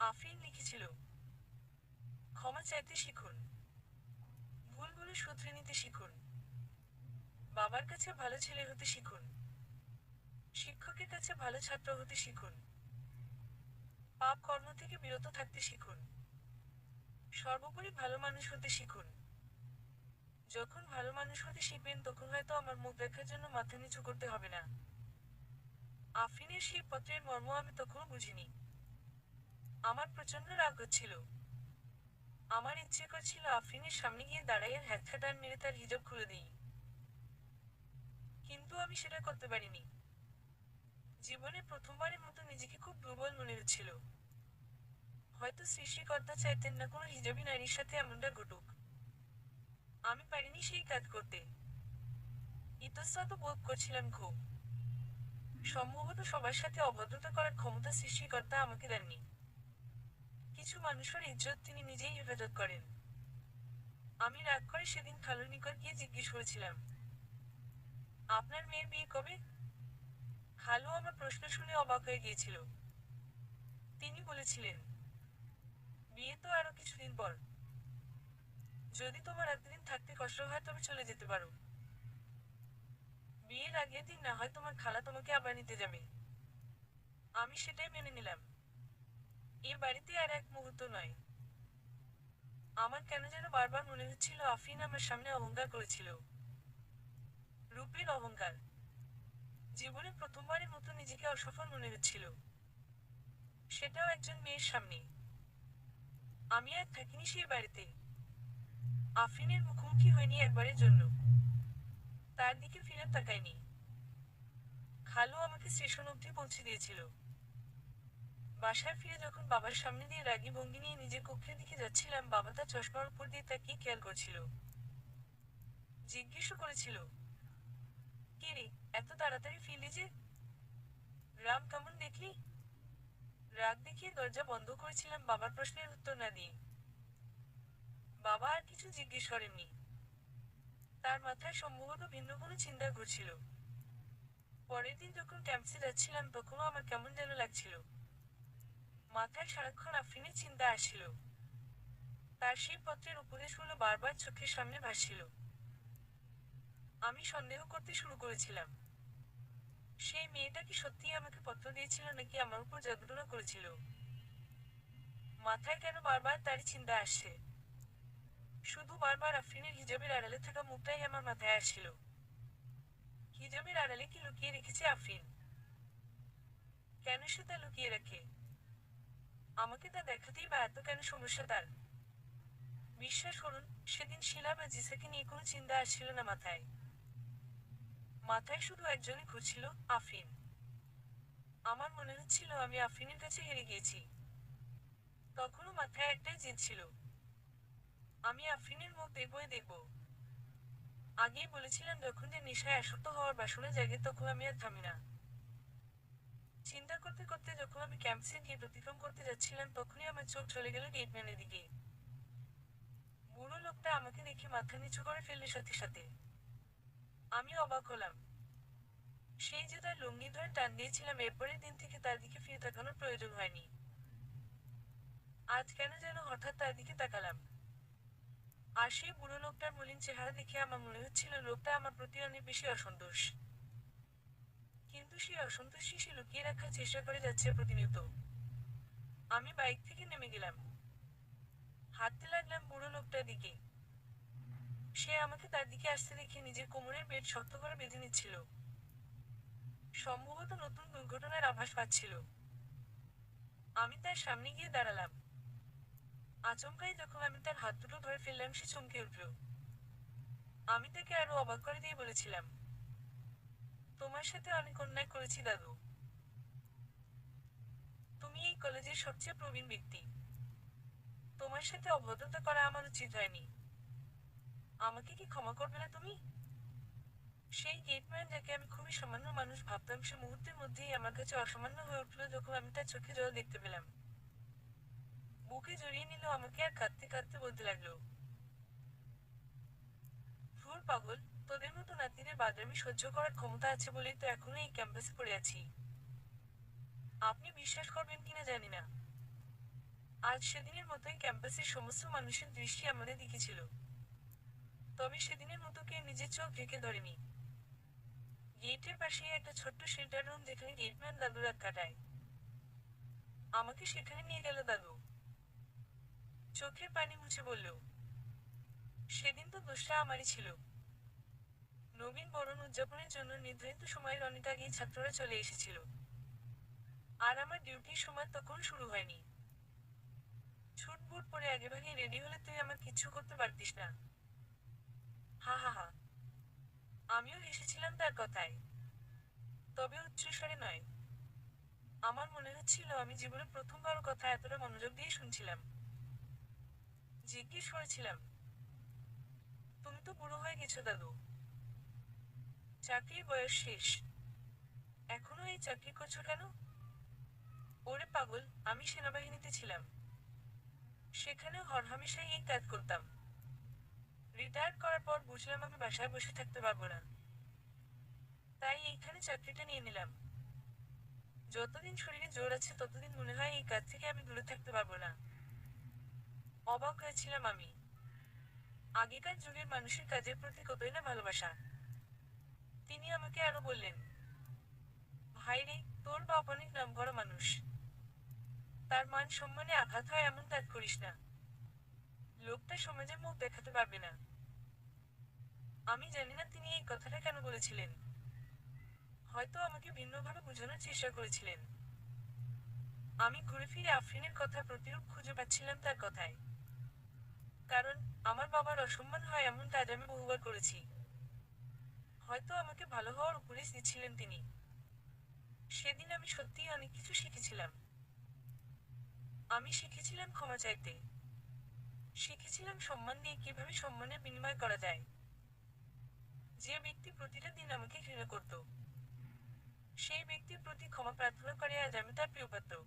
আফরিন লিখেছিল, ক্ষমা চাইতে শিখুন, ভুলগুলো শুধরে নিতে শিখুন, বাবার কাছে ভালো ছেলে হতে শিখুন, শিক্ষকের কাছে ভালো ছাত্র হতে শিখুন, পাপ কর্ম থেকে বিরত থাকতে শিখুন, সর্বোপরি ভালো মানুষ হতে শিখুন। যখন ভালো মানুষ হতে শিখবেন তখন হয়তো আমার মুখ দেখার জন্য মাথা নিচু করতে হবে না। আফরিনের সেই পত্রের মর্ম আমি তখনও বুঝিনি। আমার প্রচন্ড রাগ হচ্ছিল। আমার ইচ্ছে করছিল আফরিনের সামনে গিয়ে দাঁড়াইয়ে হ্যাচকা টান মেরে তার হিজাব খুলে দিই। কিন্তু আমি সেটা করতে পারিনি। জীবনে প্রথমবারের মতো নিজেকে খুব দুর্বল মনে হচ্ছিল। হয়তো সৃষ্টিকর্তা চাইতেন না কোনো হিজাবি নারীর সাথে এমনটা ঘটুক। আমি পারিনি সেই কাজ করতে। ইতস্তত বোধ করছিলাম খুব। সম্ভবত সবার সাথে অভদ্রতা করার ক্ষমতা সৃষ্টিকর্তা আমাকে দেননি। কিছু মানুষের ইজ্জত তিনি নিজেই হেফাজত করেন। আমি রাগ করে সেদিন খালুর নিকট গিয়ে জিজ্ঞেস করেছিলাম, আপনার মেয়ের বিয়ে কবে? খালু আমার প্রশ্ন শুনে অবাক হয়ে গিয়েছিল। তিনি বলেছিলেন, বিয়ে তো আরো কিছুদিন পর। যদি তোমার এতদিন থাকতে কষ্ট হয় তবে চলে যেতে পারো। বিয়ের আগের দিন না হয় তোমার খালা তোমাকে আবার নিতে যাবে। আমি সেটাই মেনে নিলাম। এ বাড়িতে আর এক মুহূর্ত নয়। আমার কেন যেন বারবার মনে হচ্ছিল আফরিন আমার সামনে অহংকার করেছিল। রূপের অহংকার। জীবনে প্রথমবারের মতো নিজেকে অসফল মনে হচ্ছিল, সেটাও একজন মেয়ের সামনে। আমি আর থাকিনি সেই বাড়িতে। আফরিনের মুখোমুখি হয়নি একবারের জন্য। তার দিকে ফিরে তাকায়নি। খালু আমাকে স্টেশন অবধি পৌঁছে দিয়েছিল। বাসায় ফিরে যখন বাবার সামনে দিয়ে রাগী ভঙ্গি নিয়ে নিজের কক্ষের দিকে যাচ্ছিলাম, বাবা তার চশমার উপর দিয়ে তাকিয়ে খেয়াল করছিল। জিজ্ঞেসও করেছিল, কে রে, এত তাড়াতাড়ি ফিরলি যে? রাম কেমন দেখলি? রাগ দেখিয়ে দরজা বন্ধ করেছিলাম বাবার প্রশ্নের উত্তর না দিয়ে। বাবা আর কিছু জিজ্ঞেস করেননি। তার মাথায় সম্ভবত ভিন্ন কোনো চিন্তা ঘুরছিল। পরের দিন যখন ক্যাম্পসে যাচ্ছিলাম তখনও আমার কেমন যেন লাগছিল। মাথায় সারাক্ষণ আফরিনের চিন্তা আসছিল। তার সেই পত্রের উপদেশগুলো বারবার চোখের সামনে ভাসছিল। আমি সন্দেহ করতে শুরু করেছিলাম, সেই মেয়েটা কি সত্যিই আমাকে পত্র দিয়েছিল নাকি আমার উপর জাদুটনা করেছিল। মাথায় কেন বারবার তারই চিন্তা আসছে? শুধু বারবার আফরিনের হিজাবের আড়ালে থাকা মুখটাই আমার মাথায় আসছিল। হিজাবের আড়ালে কি লুকিয়ে রেখেছে আফরিন? কেন সে তা লুকিয়ে রাখে? আমাকে তা দেখাতেই বা এত কেন সমস্যা তার? বিশ্বাস করুন, সেদিন শিলা বা জিসাকে নিয়ে কোনো চিন্তা আসছিল না মাথায়। মাথায় শুধু একজনই ঘুরছিল, আফরিন। আমার মনে হচ্ছিল আমি আফরিনের কাছে হেরে গিয়েছি। তখনও মাথায় একটাই জেদ ছিল, আমি আফরিনের মুখ দেখবই দেখব। আগেই বলেছিলাম, যখন যে নেশায় আসক্ত হওয়ার বাসনা জাগে তখন আমি আর থামি না। চিন্তা করতে করতে যখন আমি ক্যাম্পসে গিয়ে অতিক্রম করতে যাচ্ছিলাম তখনই আমার চোখ চলে গেল গেটম্যানের দিকে। বুড়ো লোকটা আমাকে দেখে মাথা নিচু করে ফেললে সাথে সাথে। আমি অবাক হলাম। সেই যে তার লুঙ্গি ধরে টান দিয়েছিলাম, এরপরের দিন থেকে তার দিকে ফিরে তাকানোর প্রয়োজন হয়নি। আজ কেন যেন হঠাৎ তার দিকে তাকালাম। আর সেই বুড়ো লোকটার মলিন চেহারা দেখে আমার মনে হচ্ছিল লোকটা আমার প্রতি অনেক বেশি অসন্তোষ। কিন্তু সেই অসন্তোষই সে লুকিয়ে রাখার চেষ্টা করে যাচ্ছে প্রতিনিয়ত। আমি বাইক থেকে নেমে গেলাম। হাঁটতে লাগলাম বুড়ো লোকটার দিকে। সে আমাকে তার দিকে আসতে দেখে নিজের কোমরের বেল্ট শক্ত করে বেঁধে নিচ্ছিল। সম্ভবত নতুন দুর্ঘটনার আভাস পাচ্ছিল। আমি তার সামনে গিয়ে দাঁড়ালাম। আচমকাই যখন আমি তার হাত দুটো ধরে ফেললাম সে চমকে উঠল। আমি তাকে আরো অবাক করে দিয়ে বলেছিলাম, তোমার সাথে অনেক অন্যায় করেছি দাদু। তুমি এই কলেজের সবচেয়ে প্রবীণ ব্যক্তি। তোমার সাথে অভদ্রতা করা আমার উচিত হয়নি। আমাকে কি ক্ষমা করবে না তুমি? সেই গেটম্যান যাকে আমি খুবই সামান্য মানুষ ভাবতাম, সে মুহূর্তের মধ্যেই আমার কাছে অসামান্য হয়ে উঠল যখন আমি তার চোখে জল দেখতে পেলাম। বুকে জড়িয়ে নিল আমাকে আর কাঁদতে কাঁদতে বলতে লাগলো, ধুর পাগল, তোদের মতো নাতিদের বাদরামি সহ্য করার ক্ষমতা আছে বলেই তো এখনো এই ক্যাম্পাসে পড়ে আছি। আপনি বিশ্বাস করবেন কিনা জানি না, আজ সেদিনের মতোই ক্যাম্পাসের সমস্ত মানুষের দৃষ্টি আমাদের দিকে ছিল। তবে সেদিনের মতো কেউ নিজের চোখ ঢেকে ধরেনি। গেটের পাশেই একটা ছোট্ট শেল্টার রুম, যেখানে গেটম্যান দাদু রাত কাটায়। আমাকে সেখানে নিয়ে গেল দাদু। চোখের পানি মুছে বলল, সেদিন তো দোষটা আমারই ছিল। নবীন বরণ উদযাপনের জন্য নির্ধারিত সময়ের অনেক আগেই ছাত্ররা চলে এসেছিল। আর আমার ডিউটির সময় তখন শুরু হয়নি। ছুটবুট পরে আগেভাগে রেডি হলে তুই আমার কিচ্ছু করতে পারতিস না। হা হা হা। আমিও হেসেছিলাম তার কথায়, তবে উচ্চস্বরে নয়। আমার মনে হচ্ছিল আমি জীবনে প্রথমবার ওর কথা এতটা মনোযোগ দিয়ে শুনছিলাম। জিজ্ঞেস করেছিলাম, তুমি তো বুড়ো হয়ে গেছো দাদু। চাকরির বয়স শেষ, এখনো এই চাকরি করছো কেন? ওরে পাগল, আমি সেনাবাহিনীতে ছিলাম। সেখানেও হরহামেশাই এই কাজ করতাম। রিটায়ার করার পর বুঝলাম আমি বাসায় বসে থাকতে পারবো না। তাই এইখানে চাকরিটা নিয়ে নিলাম। যতদিন শরীরে জোর আছে ততদিন মনে হয় এই কাজ থেকে আমি দূরে থাকতে পারবো না। অবাক হয়েছিলাম আমি। আগেকার যুগের মানুষের কাজের প্রতি কতই না ভালোবাসা। তিনি আমাকে আরো বললেন, ভাই রে, তোর বাপ অনেক নামকরা মানুষ। তার মান সম্মানে আঘাত হয় এমন কাজ করিস না। লোকটা সমাজে মুখ দেখাতে পারবে না। আমি জানি না তিনি এই কথাটা কেন বলেছিলেন। হয়তো আমাকে ভিন্নভাবে বোঝানোর চেষ্টা করেছিলেন। আমি ঘুরে ফিরে আফরিনের কথা প্রতিরূপ খুঁজে পাচ্ছিলাম তার কথায়। কারণ আমার বাবার অসম্মান হয় এমন কাজ আমি বহুবার করেছি। হয়তো আমাকে ভালো হওয়ার উপদেশ দিচ্ছিলেন তিনি। সেদিন আমি সত্যিই অনেক কিছু শিখেছিলাম। আমি শিখেছিলাম ক্ষমা চাইতে। শিখেছিলাম সম্মান দিয়ে কিভাবে সম্মানের বিনিময় করা যায়। যে ব্যক্তি প্রতিটা দিন আমাকে ঘৃণা করত, সেই ব্যক্তির প্রতি ক্ষমা প্রার্থনা করে আজ আমি তার প্রিয় পাত্র।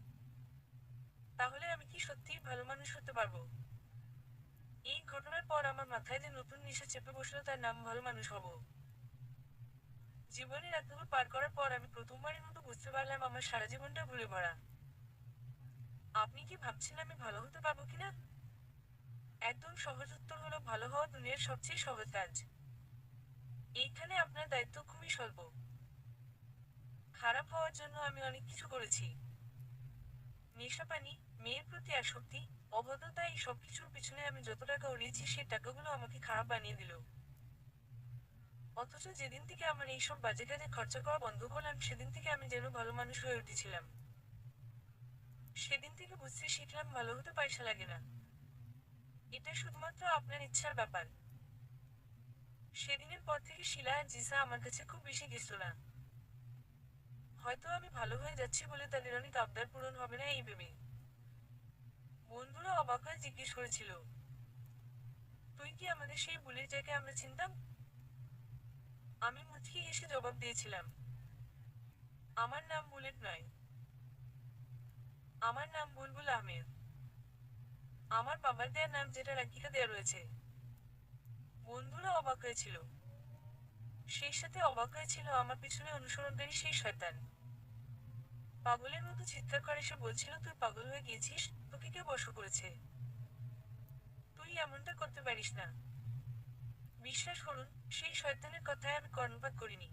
তাহলে আমি কি সত্যিই ভালো মানুষ হতে পারবো? এই ঘটনার পর আমার মাথায় যে নতুন নেশা চেপে বসলো, তার নাম ভালো মানুষ হব। জীবনের এতদূর পার করার পর আমি প্রথমবারের মতো বুঝতে পারলাম আমার সারা জীবনটা ভুলে ভরা। আপনি কি ভাবছেন আমি ভালো হতে পারবো কিনা? একদম সহজ উত্তর হলো, ভালো হওয়া দুনিয়ার সবচেয়ে সহজ কাজ। এইখানে আপনার দায়িত্ব খুবই স্বল্প। খারাপ হওয়ার জন্য আমি অনেক কিছু করেছি। নেশাপানি, মেয়ের প্রতি আসক্তি, অভদ্রতা, এই সব কিছুর পিছনে আমি যত টাকা উড়িয়েছি সেই টাকাগুলো আমাকে খারাপ বানিয়ে দিল। অথচ যেদিন থেকে আমার এইসব বাজে কাজে খরচা করা বন্ধ করলাম, সেদিন থেকে আমি যেন ভালো মানুষ হয়ে উঠেছিলাম। সেদিন থেকে বুঝতে শিখলাম ভালো হতে পয়সা লাগে না। এটা শুধুমাত্র আপনার ইচ্ছার ব্যাপার। সেদিনের পর থেকে শিলা আর জিসা আমার কাছে খুব বেশি গেছিল না। হয়তো আমি ভালো হয়ে যাচ্ছি বলে তাদের অনেক আবদার পূরণ হবে না এই ভেবে। বন্ধুরা অবাক হয়ে জিজ্ঞেস করেছিল, তুই কি আমাদের সেই বুলেট যাকে আমরা চিনতাম? আমি মুচকি হেসে জবাব দিয়েছিলাম, আমার নাম বুলেট নয়, আমার নাম বুলবুল আহমেদ। আমার বাবার দেয়া নাম, যেটা রাকিকা দেয়া রয়েছে। বন্ধুরা অবাক হয়েছিল। সেই সাথে অবাক হয়েছিল আমার পিছনে অনুসরণকারী সেই শয়তান। পাগলের মতো চিৎকার করে সে বলছিল, তুই পাগল হয়ে গিয়েছিস, তোকে কে বশ করেছে? তুই এমনটা করতে পারিস না। বিশ্বাস করুন, সেই শয়তানের কথায় আমি কর্ণপাত করিনি।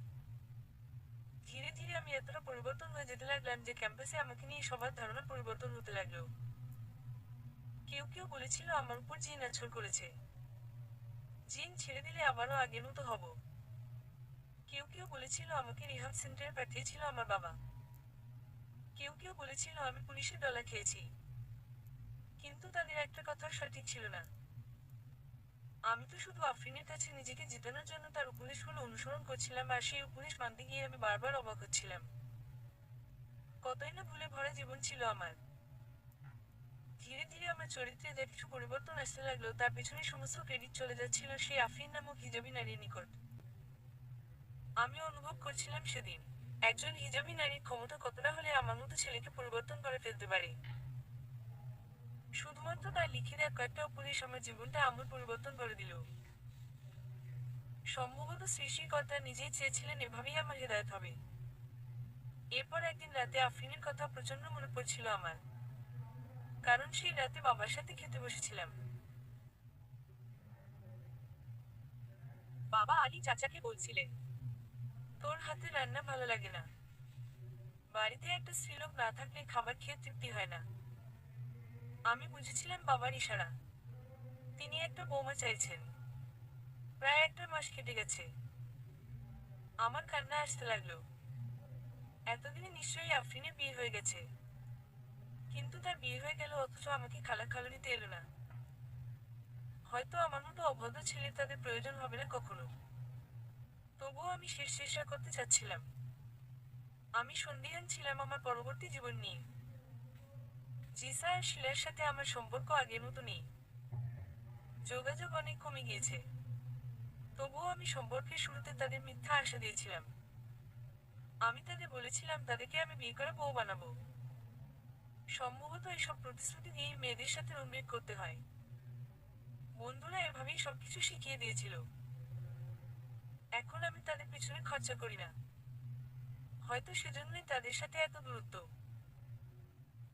ধীরে ধীরে আমি এতটা পরিবর্তন হয়ে যেতে লাগলাম যে ক্যাম্পাসে আমাকে নিয়ে সবার ধারণা পরিবর্তন হতে লাগলো। কেউ কেউ বলেছিল আমার উপর জিন আছর করেছে। জিন ছেড়ে দিলে আবারও আগের মতো হব। কেউ কেউ বলেছিল আমাকে রিহাব সেন্টারে পাঠিয়েছিল আমার বাবা। কেউ কেউ বলেছিল আমি পুলিশের ডলা খেয়েছি। কিন্তু তাদের একটা কথা সঠিক ছিল না। আমি তো শুধু আফরিনের কাছে নিজেকে জেতানোর জন্য তার উপদেশগুলো অনুসরণ করছিলাম, আর সেই উপদেশ মানতে গিয়ে আমি বারবার অবাক হচ্ছিলাম। কতই না ভুলে ভরা জীবন ছিল আমার। ধীরে ধীরে আমার চরিত্রে যে কিছু পরিবর্তন আসতে লাগলো, তার পেছনে সমস্ত ক্রেডিট চলে যাচ্ছিল সেই আফরিন নামক হিজাবি নারীর নিকট। আমি অনুভব করছিলাম সেদিন একজন হিজাবি নারীর ক্ষমতা কতটা হলে আমার মতো ছেলেকে পরিবর্তন করে ফেলতে পারে। শুধুমাত্র তার লিখে দেওয়া কয়েকটা উপদেশ আমার জীবনটা আমূল পরিবর্তন করে দিল। সম্ভবত সৃষ্টিকর্তা নিজেই চেয়েছিলেন এভাবেই আমার হেদায়েত হবে। এরপর একদিন রাতে আফরিনের কথা প্রচন্ড মনে পড়ছিল আমার। কারণ সেই রাতে বাবার সাথে খেতে বসেছিলাম। বাবা আলী চাচাকে বলছিলেন, তোর হাতে রান্না ভালো লাগে না। বাড়িতে একটা স্ত্রীলোক না থাকলে খাবার খেয়ে তৃপ্তি হয় না। আমি বুঝেছিলাম বাবার ইশারা। তিনি একটা বৌমা চাইছেন। প্রায় একটা মাস কেটে গেছে। আমার কান্না আসতে লাগলো। এতদিনে নিশ্চয়ই আফরিনের বিয়ে হয়ে গেছে। কিন্তু তার বিয়ে হয়ে গেল, অথচ আমাকে খালাখালুনিতে এলো না। হয়তো আমার মতো অভদ্র ছেলে তাদের প্রয়োজন হবে না কখনো। তবুও আমি শেষ চেষ্টা করতে চাচ্ছিলাম। আমি সন্দিহান ছিলাম আমার পরবর্তী জীবন নিয়ে। জিসা আর শিলার সাথে আমার সম্পর্ক আগের মতো নেই। যোগাযোগ অনেক কমে গিয়েছে। তবুও আমি সম্পর্কের শুরুতে তাদের মিথ্যা আশা দিয়েছিলাম। আমি তাদের বলেছিলাম তাদেরকে আমি বিয়ে করে বউ বানাবো। সম্ভবত এসব প্রতিশ্রুতি দিয়েই মেয়েদের সাথে উন্মেষ করতে হয়। বন্ধুরা এভাবেই সবকিছু শিখিয়ে দিয়েছিল। এখন আমি তাদের পিছনে খরচা করি না। হয়তো সেজন্যই তাদের সাথে এত দূরত্ব।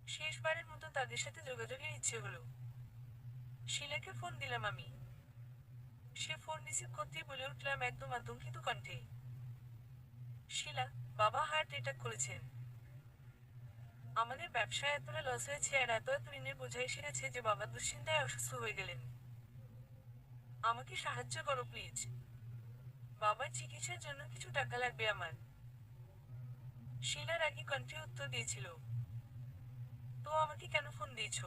শেষবারের মতো তাদের সাথে যোগাযোগের ইচ্ছে হলো। শিলাকে ফোন দিলাম আমি। সে ফোন রিসিভ করতেই বলে উঠলাম একদম আতঙ্কিত কণ্ঠে, শিলা, বাবা হার্ট অ্যাটাক করেছেন। আমাদের ব্যবসায় এতটা লস হয়েছে আর এত এত ঋণের বোঝা এসে গেছে যে বাবা দুশ্চিন্তায় অসুস্থ হয়ে গেলেন। আমাকে সাহায্য করো প্লিজ। বাবার চিকিৎসার জন্য কিছু টাকা লাগবে আমার। শিলার আগে কণ্ঠে উত্তর দিয়েছিল, তো আমাকে কেন ফোন দিয়েছ?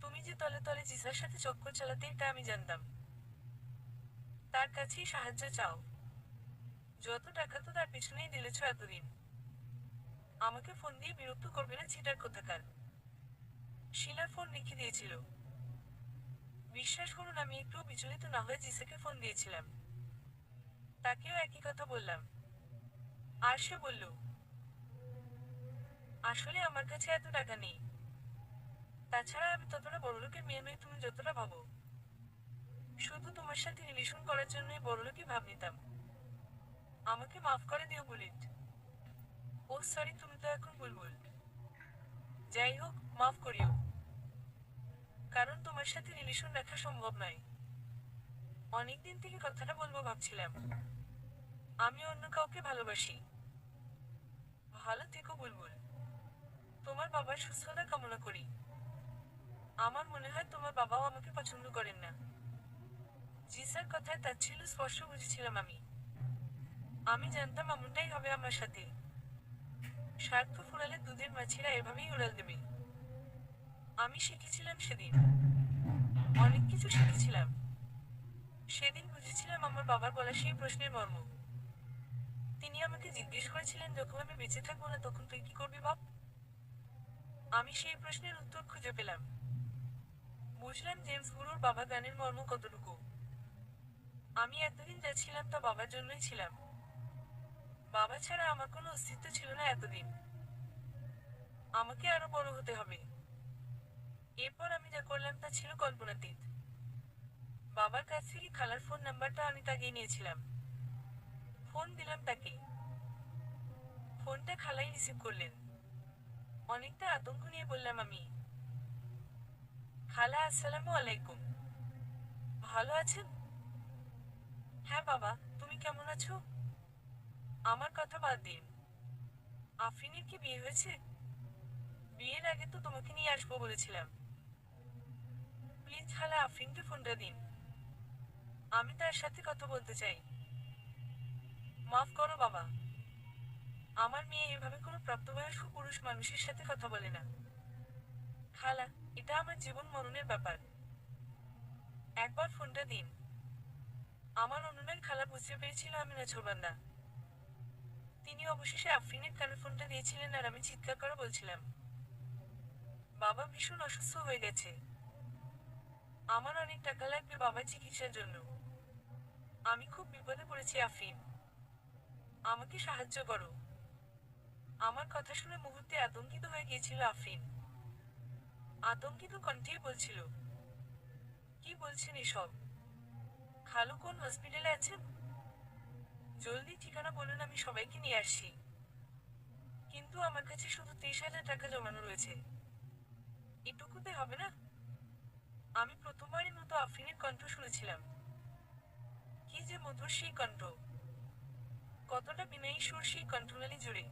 তুমি যে তলে তলে জিসার সাথে চক্কর চালাতে, তা আমি জানতাম। তার কাছেই সাহায্য চাও। যত টাকা তো তার পিছনেই ঢেলেছ এতদিন। আমাকে ফোন দিয়ে বিরক্ত করবে না ছিটার কোথাকার। শিলার ফোন রেখে দিয়েছিল। বিশ্বাস করুন আমি একটু বিচলিত না হয়ে জিসাকে ফোন দিয়েছিলাম। তাকেও একই কথা বললাম। আর সে বলল, আসলে আমার কাছে এত টাকা নেই। তাছাড়া আমি ততটা বড়লোকের মেয়ে নই তুমি যতটা ভাবো। শুধু তোমার সাথে রিলেশন করার জন্যই বড়লোকই ভাব নিতাম। আমাকে মাফ করে দিও বুলেট। ও সরি তুমি তো এখন বুলবুল। যাই হোক, মাফ করিও। কারণ তোমার সাথে রিলেশন রাখা সম্ভব নয়। অনেকদিন থেকে কথাটা বলবো ভাবছিলাম। আমি অন্য কাউকে ভালোবাসি। ভালো থেকো বুলবুল। তোমার বাবার সুস্থতা কামনা করি। আমার মনে হয় তোমার বাবাও আমাকে পছন্দ করেন না। জিসার কথায় তাচ্ছিল্য স্পষ্ট বুঝেছিলাম আমি। আমি জানতাম এমনটাই হবে আমার সাথে। স্বার্থ ফুরালে দুধের মাছিরা এভাবেই উড়াল দেবে। আমি শিখেছিলাম সেদিন। অনেক কিছু শিখেছিলাম। সেদিন বুঝেছিলাম আমার বাবার বলা সেই প্রশ্নের মর্ম। তিনি আমাকে জিজ্ঞেস করেছিলেন যখন আমি বেঁচে থাকবো না তখন তুই কি করবি বাপ। আমি সেই প্রশ্নের উত্তর খুঁজে পেলাম। বুঝলাম জেমস গুরুর বাবা গানের মর্ম কতটুকু। আমি এতদিন যা ছিলাম তা বাবার জন্যই ছিলাম। বাবা ছাড়া আমার কোনো অস্তিত্ব ছিল না এতদিন। আমাকে আরো বড় হতে হবে। এরপর আমি যা করলাম তা ছিল কল্পনাতীত। বাবার কাছ থেকে খালার ফোন নাম্বারটা আমি তাগিয়ে নিয়েছিলাম। ফোন দিলাম তাকে। ফোনটা খালাই রিসিভ করলেন। অনেকটা আতঙ্ক নিয়ে বললাম আমি, খালা আসসালামু আলাইকুম। ভালো আছেন? হ্যাঁ বাবা, তুমি কেমন আছো? আমার কথা বাদ দিন। আফরিনের কি বিয়ে হয়েছে? বিয়ের আগে তো তোমাকে নিয়ে আসবো বলেছিলাম। প্লিজ খালা আফরিনকে ফোনটা দিন। আমি তার সাথে কথা বলতে চাই। মাফ করো বাবা। আমার মেয়ে এভাবে কোনো প্রাপ্তবয়স্ক পুরুষ মানুষের সাথে কথা বলে না। খালা, এটা আমার জীবন মরণের ব্যাপার। একবার ফোনটা দিন। আমার অনুনয়ের খালা বুঝতে পেরেছিল আমি নাছোড়বান্দা। তিনি অবশেষে আফরিনের কানে ফোনটা দিয়েছিলেন আর আমি চিৎকার করে বলছিলাম, বাবা ভীষণ অসুস্থ হয়ে গেছে। আমার অনেক টাকা লাগবে বাবার চিকিৎসার জন্য। আমি খুব বিপদে পড়েছি আফরিন। আমাকে সাহায্য করো। আমার কথা শুনে মুহূর্তে আতঙ্কিত হয়ে গিয়েছিল আফরিন। আতঙ্কিত কণ্ঠেই বলছিল, কি বলছেন এসব? খালু কোন হসপিটালে আছেন? জলদি ঠিকানা বলুন আমি সবাইকে নিয়ে আসছি। কিন্তু আমার কাছে শুধু 30,000 টাকা জমানো রয়েছে। এটুকুতে হবে না? আমি প্রথমবারের মতো আফরিনের কণ্ঠ শুনেছিলাম। কি যে মধুর সেই কণ্ঠ। কতটা বিনয়ী সুর সেই কণ্ঠনালী জুড়ে।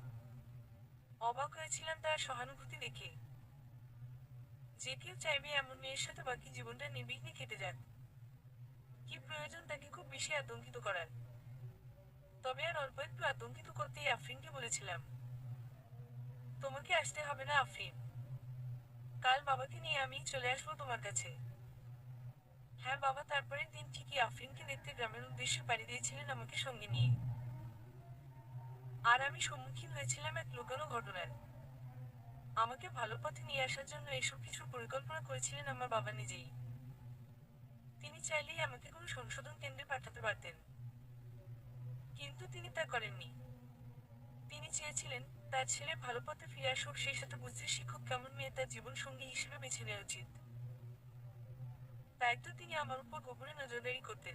অবাক হয়েছিলাম তার সহানুভূতি দেখে। যে কেউ চাইবে এমন মেয়ের সাথে বাকি জীবনটা নির্বিঘ্নে কেটে যাক। কি প্রয়োজন তাকে খুব বেশি আতঙ্কিত করার? তবে আর অল্প একটু আতঙ্কিত করতেই আফরিনকে বলেছিলাম, তোমাকে আসতে হবে না আফরিন। কাল বাবাকে নিয়ে আমি চলে আসবো তোমার কাছে। হ্যাঁ বাবা তারপরের দিন ঠিকই আফরিনকে দেখতে গ্রামের উদ্দেশ্যে পাড়ি দিয়েছিলেন আমাকে সঙ্গে নিয়ে। আর আমি সম্মুখীন হয়েছিলাম এক লুকানো ঘটনার। আমাকে ভালো পথে নিয়ে আসার জন্য এসব কিছুর পরিকল্পনা করেছিলেন আমার বাবা নিজেই। তিনি চাইলেই আমাকে কোনো সংশোধন কেন্দ্রে পাঠাতে পারতেন। কিন্তু তিনি তা করেননি। তিনি চেয়েছিলেন তার ছেলে ভালো পথে ফিরে আসুক, সেই সাথে বুঝতে শিক্ষক কেমন মেয়ে তার জীবন সঙ্গী হিসেবে বেছে নেওয়া উচিত। তাই তো তিনি আমার উপর গোপনে নজরদারি করতেন।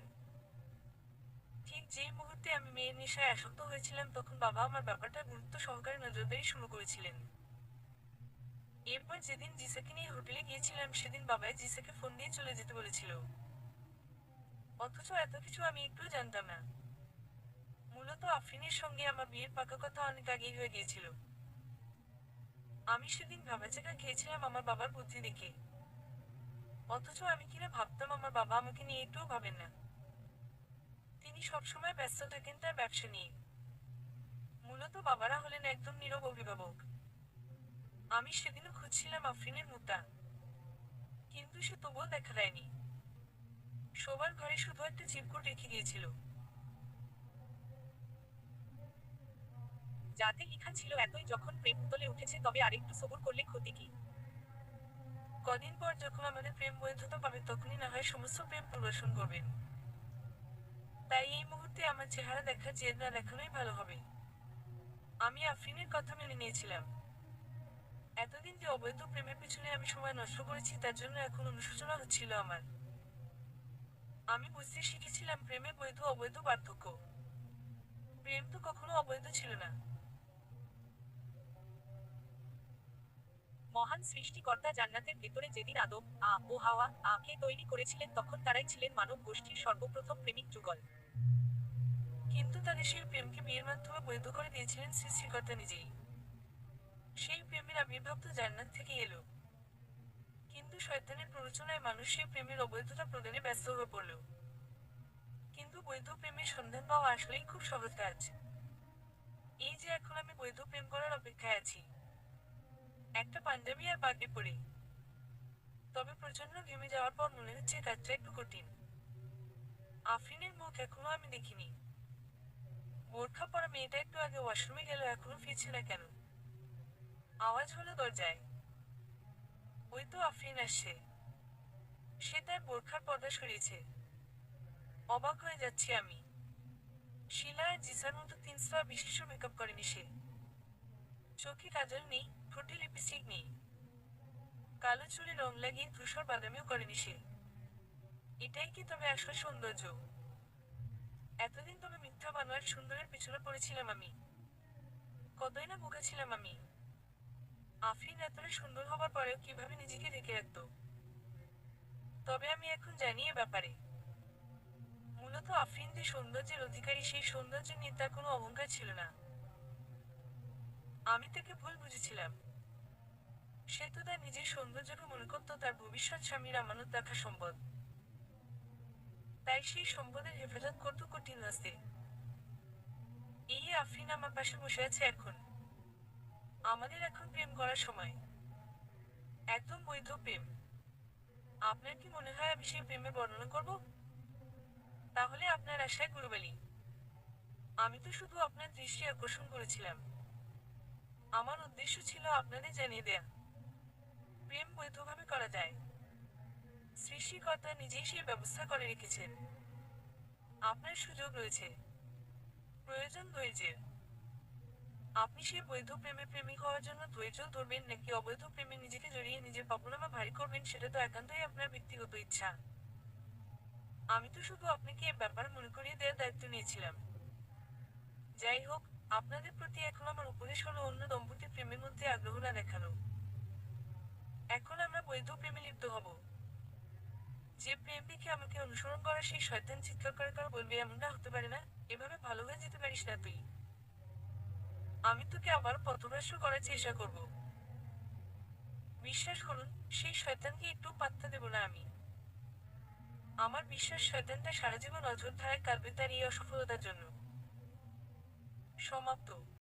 ঠিক যেই মুহূর্তে আমি মেয়ের নেশায় আসক্ত হয়েছিলাম তখন বাবা আমার ব্যাপারটা গুরুত্ব সহকারে নজরদারি শুরু করেছিলেন। এরপর যেদিন জিসাকে নিয়ে হোটেলে গিয়েছিলাম সেদিন বাবাই জিসাকে ফোন দিয়ে চলে যেতে বলেছিল। অথচ এত কিছু আমি একটুও জানতাম না। মূলত আফরিনের সঙ্গে আমার বিয়ের পাকা কথা অনেক আগেই হয়ে গিয়েছিল। আমি সেদিন ভাবাচাকা খেয়েছিলাম আমার বাবার বুদ্ধি দেখে। অথচ আমি কিনা ভাবতাম আমার বাবা আমাকে নিয়ে একটুও ভাবেন না। তিনি সবসময় ব্যস্ত থাকেন তার ব্যবসা নিয়ে। মূলত বাবারা হলেন একদম নীরব অভিভাবক। আমি সেদিনও খুঁজছিলাম আফরিনের মুখটা। কিন্তু সে তবুও দেখা দেয়নি। শোবার ঘরে শুধু একটা চিরকুট রেখে গিয়েছিল। যাতে লেখা ছিল এতই যখন প্রেম উতলে উঠেছে তবে আরেকটু সবুর করলে ক্ষতি কি। কদিন পর যখন আমাদের প্রেম বৈধতা পাবে তখনই না হয় সমস্ত প্রেম প্রদর্শন করবেন। তাই এই মুহূর্তে আমার চেহারা দেখার জেদ না দেখানোই ভালো হবে। আমি আফরিনের কথা মেনে নিয়েছিলাম। এতদিন যে অবৈধ প্রেমের পিছনে আমি সময় নষ্ট করেছি তার জন্য এখন অনুশোচনা হচ্ছিল আমার। আমি বুঝতে শিখেছিলাম প্রেমে বৈধ অবৈধ পার্থক্য। প্রেম তো কখনো অবৈধ ছিল না। মহান সৃষ্টিকর্তা জান্নাতের ভেতরে যেদিন আদম ও হাওয়া কে তৈরি করেছিলেন তখন তারাই ছিলেন মানব গোষ্ঠীর সর্বপ্রথম প্রেমিক যুগল। কিন্তু তাদের সেই প্রেমকে বিয়ের মাধ্যমে বৈধ করে দিয়েছিলেন সৃষ্টিকর্তা নিজেই। সেই প্রেমের আবির্ভাব তো জান্নাত থেকেই এলো। কিন্তু শয়তানের প্ররোচনায় মানুষ সেই প্রেমের অবৈধতা প্রদানে ব্যস্ত হয়ে পড়ল। কিন্তু বৈধ প্রেমের সন্ধান পাওয়া আসলেই খুব সহজ কাজ। এই যে এখন আমি বৈধ প্রেম করার অপেক্ষায় আছি, একটা পাঞ্জাবি আর পাগড়ি পরে। তবে প্রচন্ড ঘেমে যাওয়ার পর মনে হচ্ছে কাজটা একটু কঠিন। আফরিনের মুখ এখনো আমি দেখিনি। বোরখা পরা মেয়েটা একটু আগে ওয়াশরুমে গেল, এখনো ফিরছে না কেন? আওয়াজ হলো দরজায়। ওই তো আফরিন আসছে। সে তার বোরখার পর্দা সরিয়েছে। অবাক হয়ে যাচ্ছি আমি। শিলা আর জিসার মতো 3 স্তর বিশিষ্ট মেকআপ করেনি সে। চোখে কাজল নেই, ঠোঁটে লিপস্টিক নেই। কালো চুলে রং লাগিয়ে ধূসর বাদামিও করেনি সে। এটাই কি তবে আসল সৌন্দর্য? এতদিন তবে মিথ্যা বানোয়ার সুন্দরের পিছনে পড়েছিলাম আমি। কতই না বোকা ছিলাম আমি। আফরিন এতটা সুন্দর হবার পরেও কিভাবে নিজেকে ঢেকে রাখত। তবে আমি এখন জানি এ ব্যাপারে। মূলত আফরিন যে সৌন্দর্যের অধিকারী সেই সৌন্দর্য নিয়ে তার কোনো অহংকার ছিল না। আমি তাকে ভুল বুঝেছিলাম। সে তো তার নিজের সৌন্দর্যকে মনে করত তার ভবিষ্যৎ স্বামীর আমানত রাখা সম্পদ। তাই সেই সম্পদের হেফাজত করত কঠিন হস্তে। এই আফরিন আমার পাশে বসে আছে এখন। আমাদের এখন প্রেম করার সময়। একদম বৈধ প্রেম। আপনার কি মনে হয় আমি সেই প্রেমের বর্ণনা করব? তাহলে আপনার আশায় গুরুবালি। আমি তো শুধু আপনার দৃষ্টি আকর্ষণ করেছিলাম। আমার উদ্দেশ্য ছিল আপনাদের জানিয়ে দেয়া প্রেম বৈধভাবে করা যায়। সৃষ্টিকর্তা নিজেই সেই ব্যবস্থা করে রেখেছেন। আপনার সুযোগ রয়েছে। প্রয়োজন ধৈর্যের। আপনি সেই বৈধ প্রেমে প্রেমিক হওয়ার জন্য ধৈর্য ধরবেন নাকি অবৈধ প্রেমে নিজেকে জড়িয়ে নিজের পাপনামা ভারী করবেন সেটা তো একান্তই আপনার ব্যক্তিগত ইচ্ছা। আমি তো শুধু আপনাকে এ ব্যাপার মনে করিয়ে দেওয়ার দায়িত্ব নিয়েছিলাম। যাই হোক, আপনাদের প্রতি এখন আমার উপদেশ হলো অন্য দম্পতির প্রেমের মধ্যে আগ্রহ না দেখানো। এখন আমরা বৈধ প্রেমে লিপ্ত হব। যে প্রেম দেখে আমাকে অনুসরণ করা সেই শয়তান চিৎকার করে কারো বলবে এমনটা হতে পারে না, এভাবে ভালো হয়ে যেতে পারিস না তুই। আমি তোকে আবার পথভ্রষ্ট করার চেষ্টা করব। বিশ্বাস করুন, সেই শয়তানকে একটু পাত্তা দেব না আমি। আমার বিশ্বাস শয়তানটা সারা জীবন অঝোর ধারায় কাঁদবে তার এই অসফলতার জন্য। সমাপ্ত।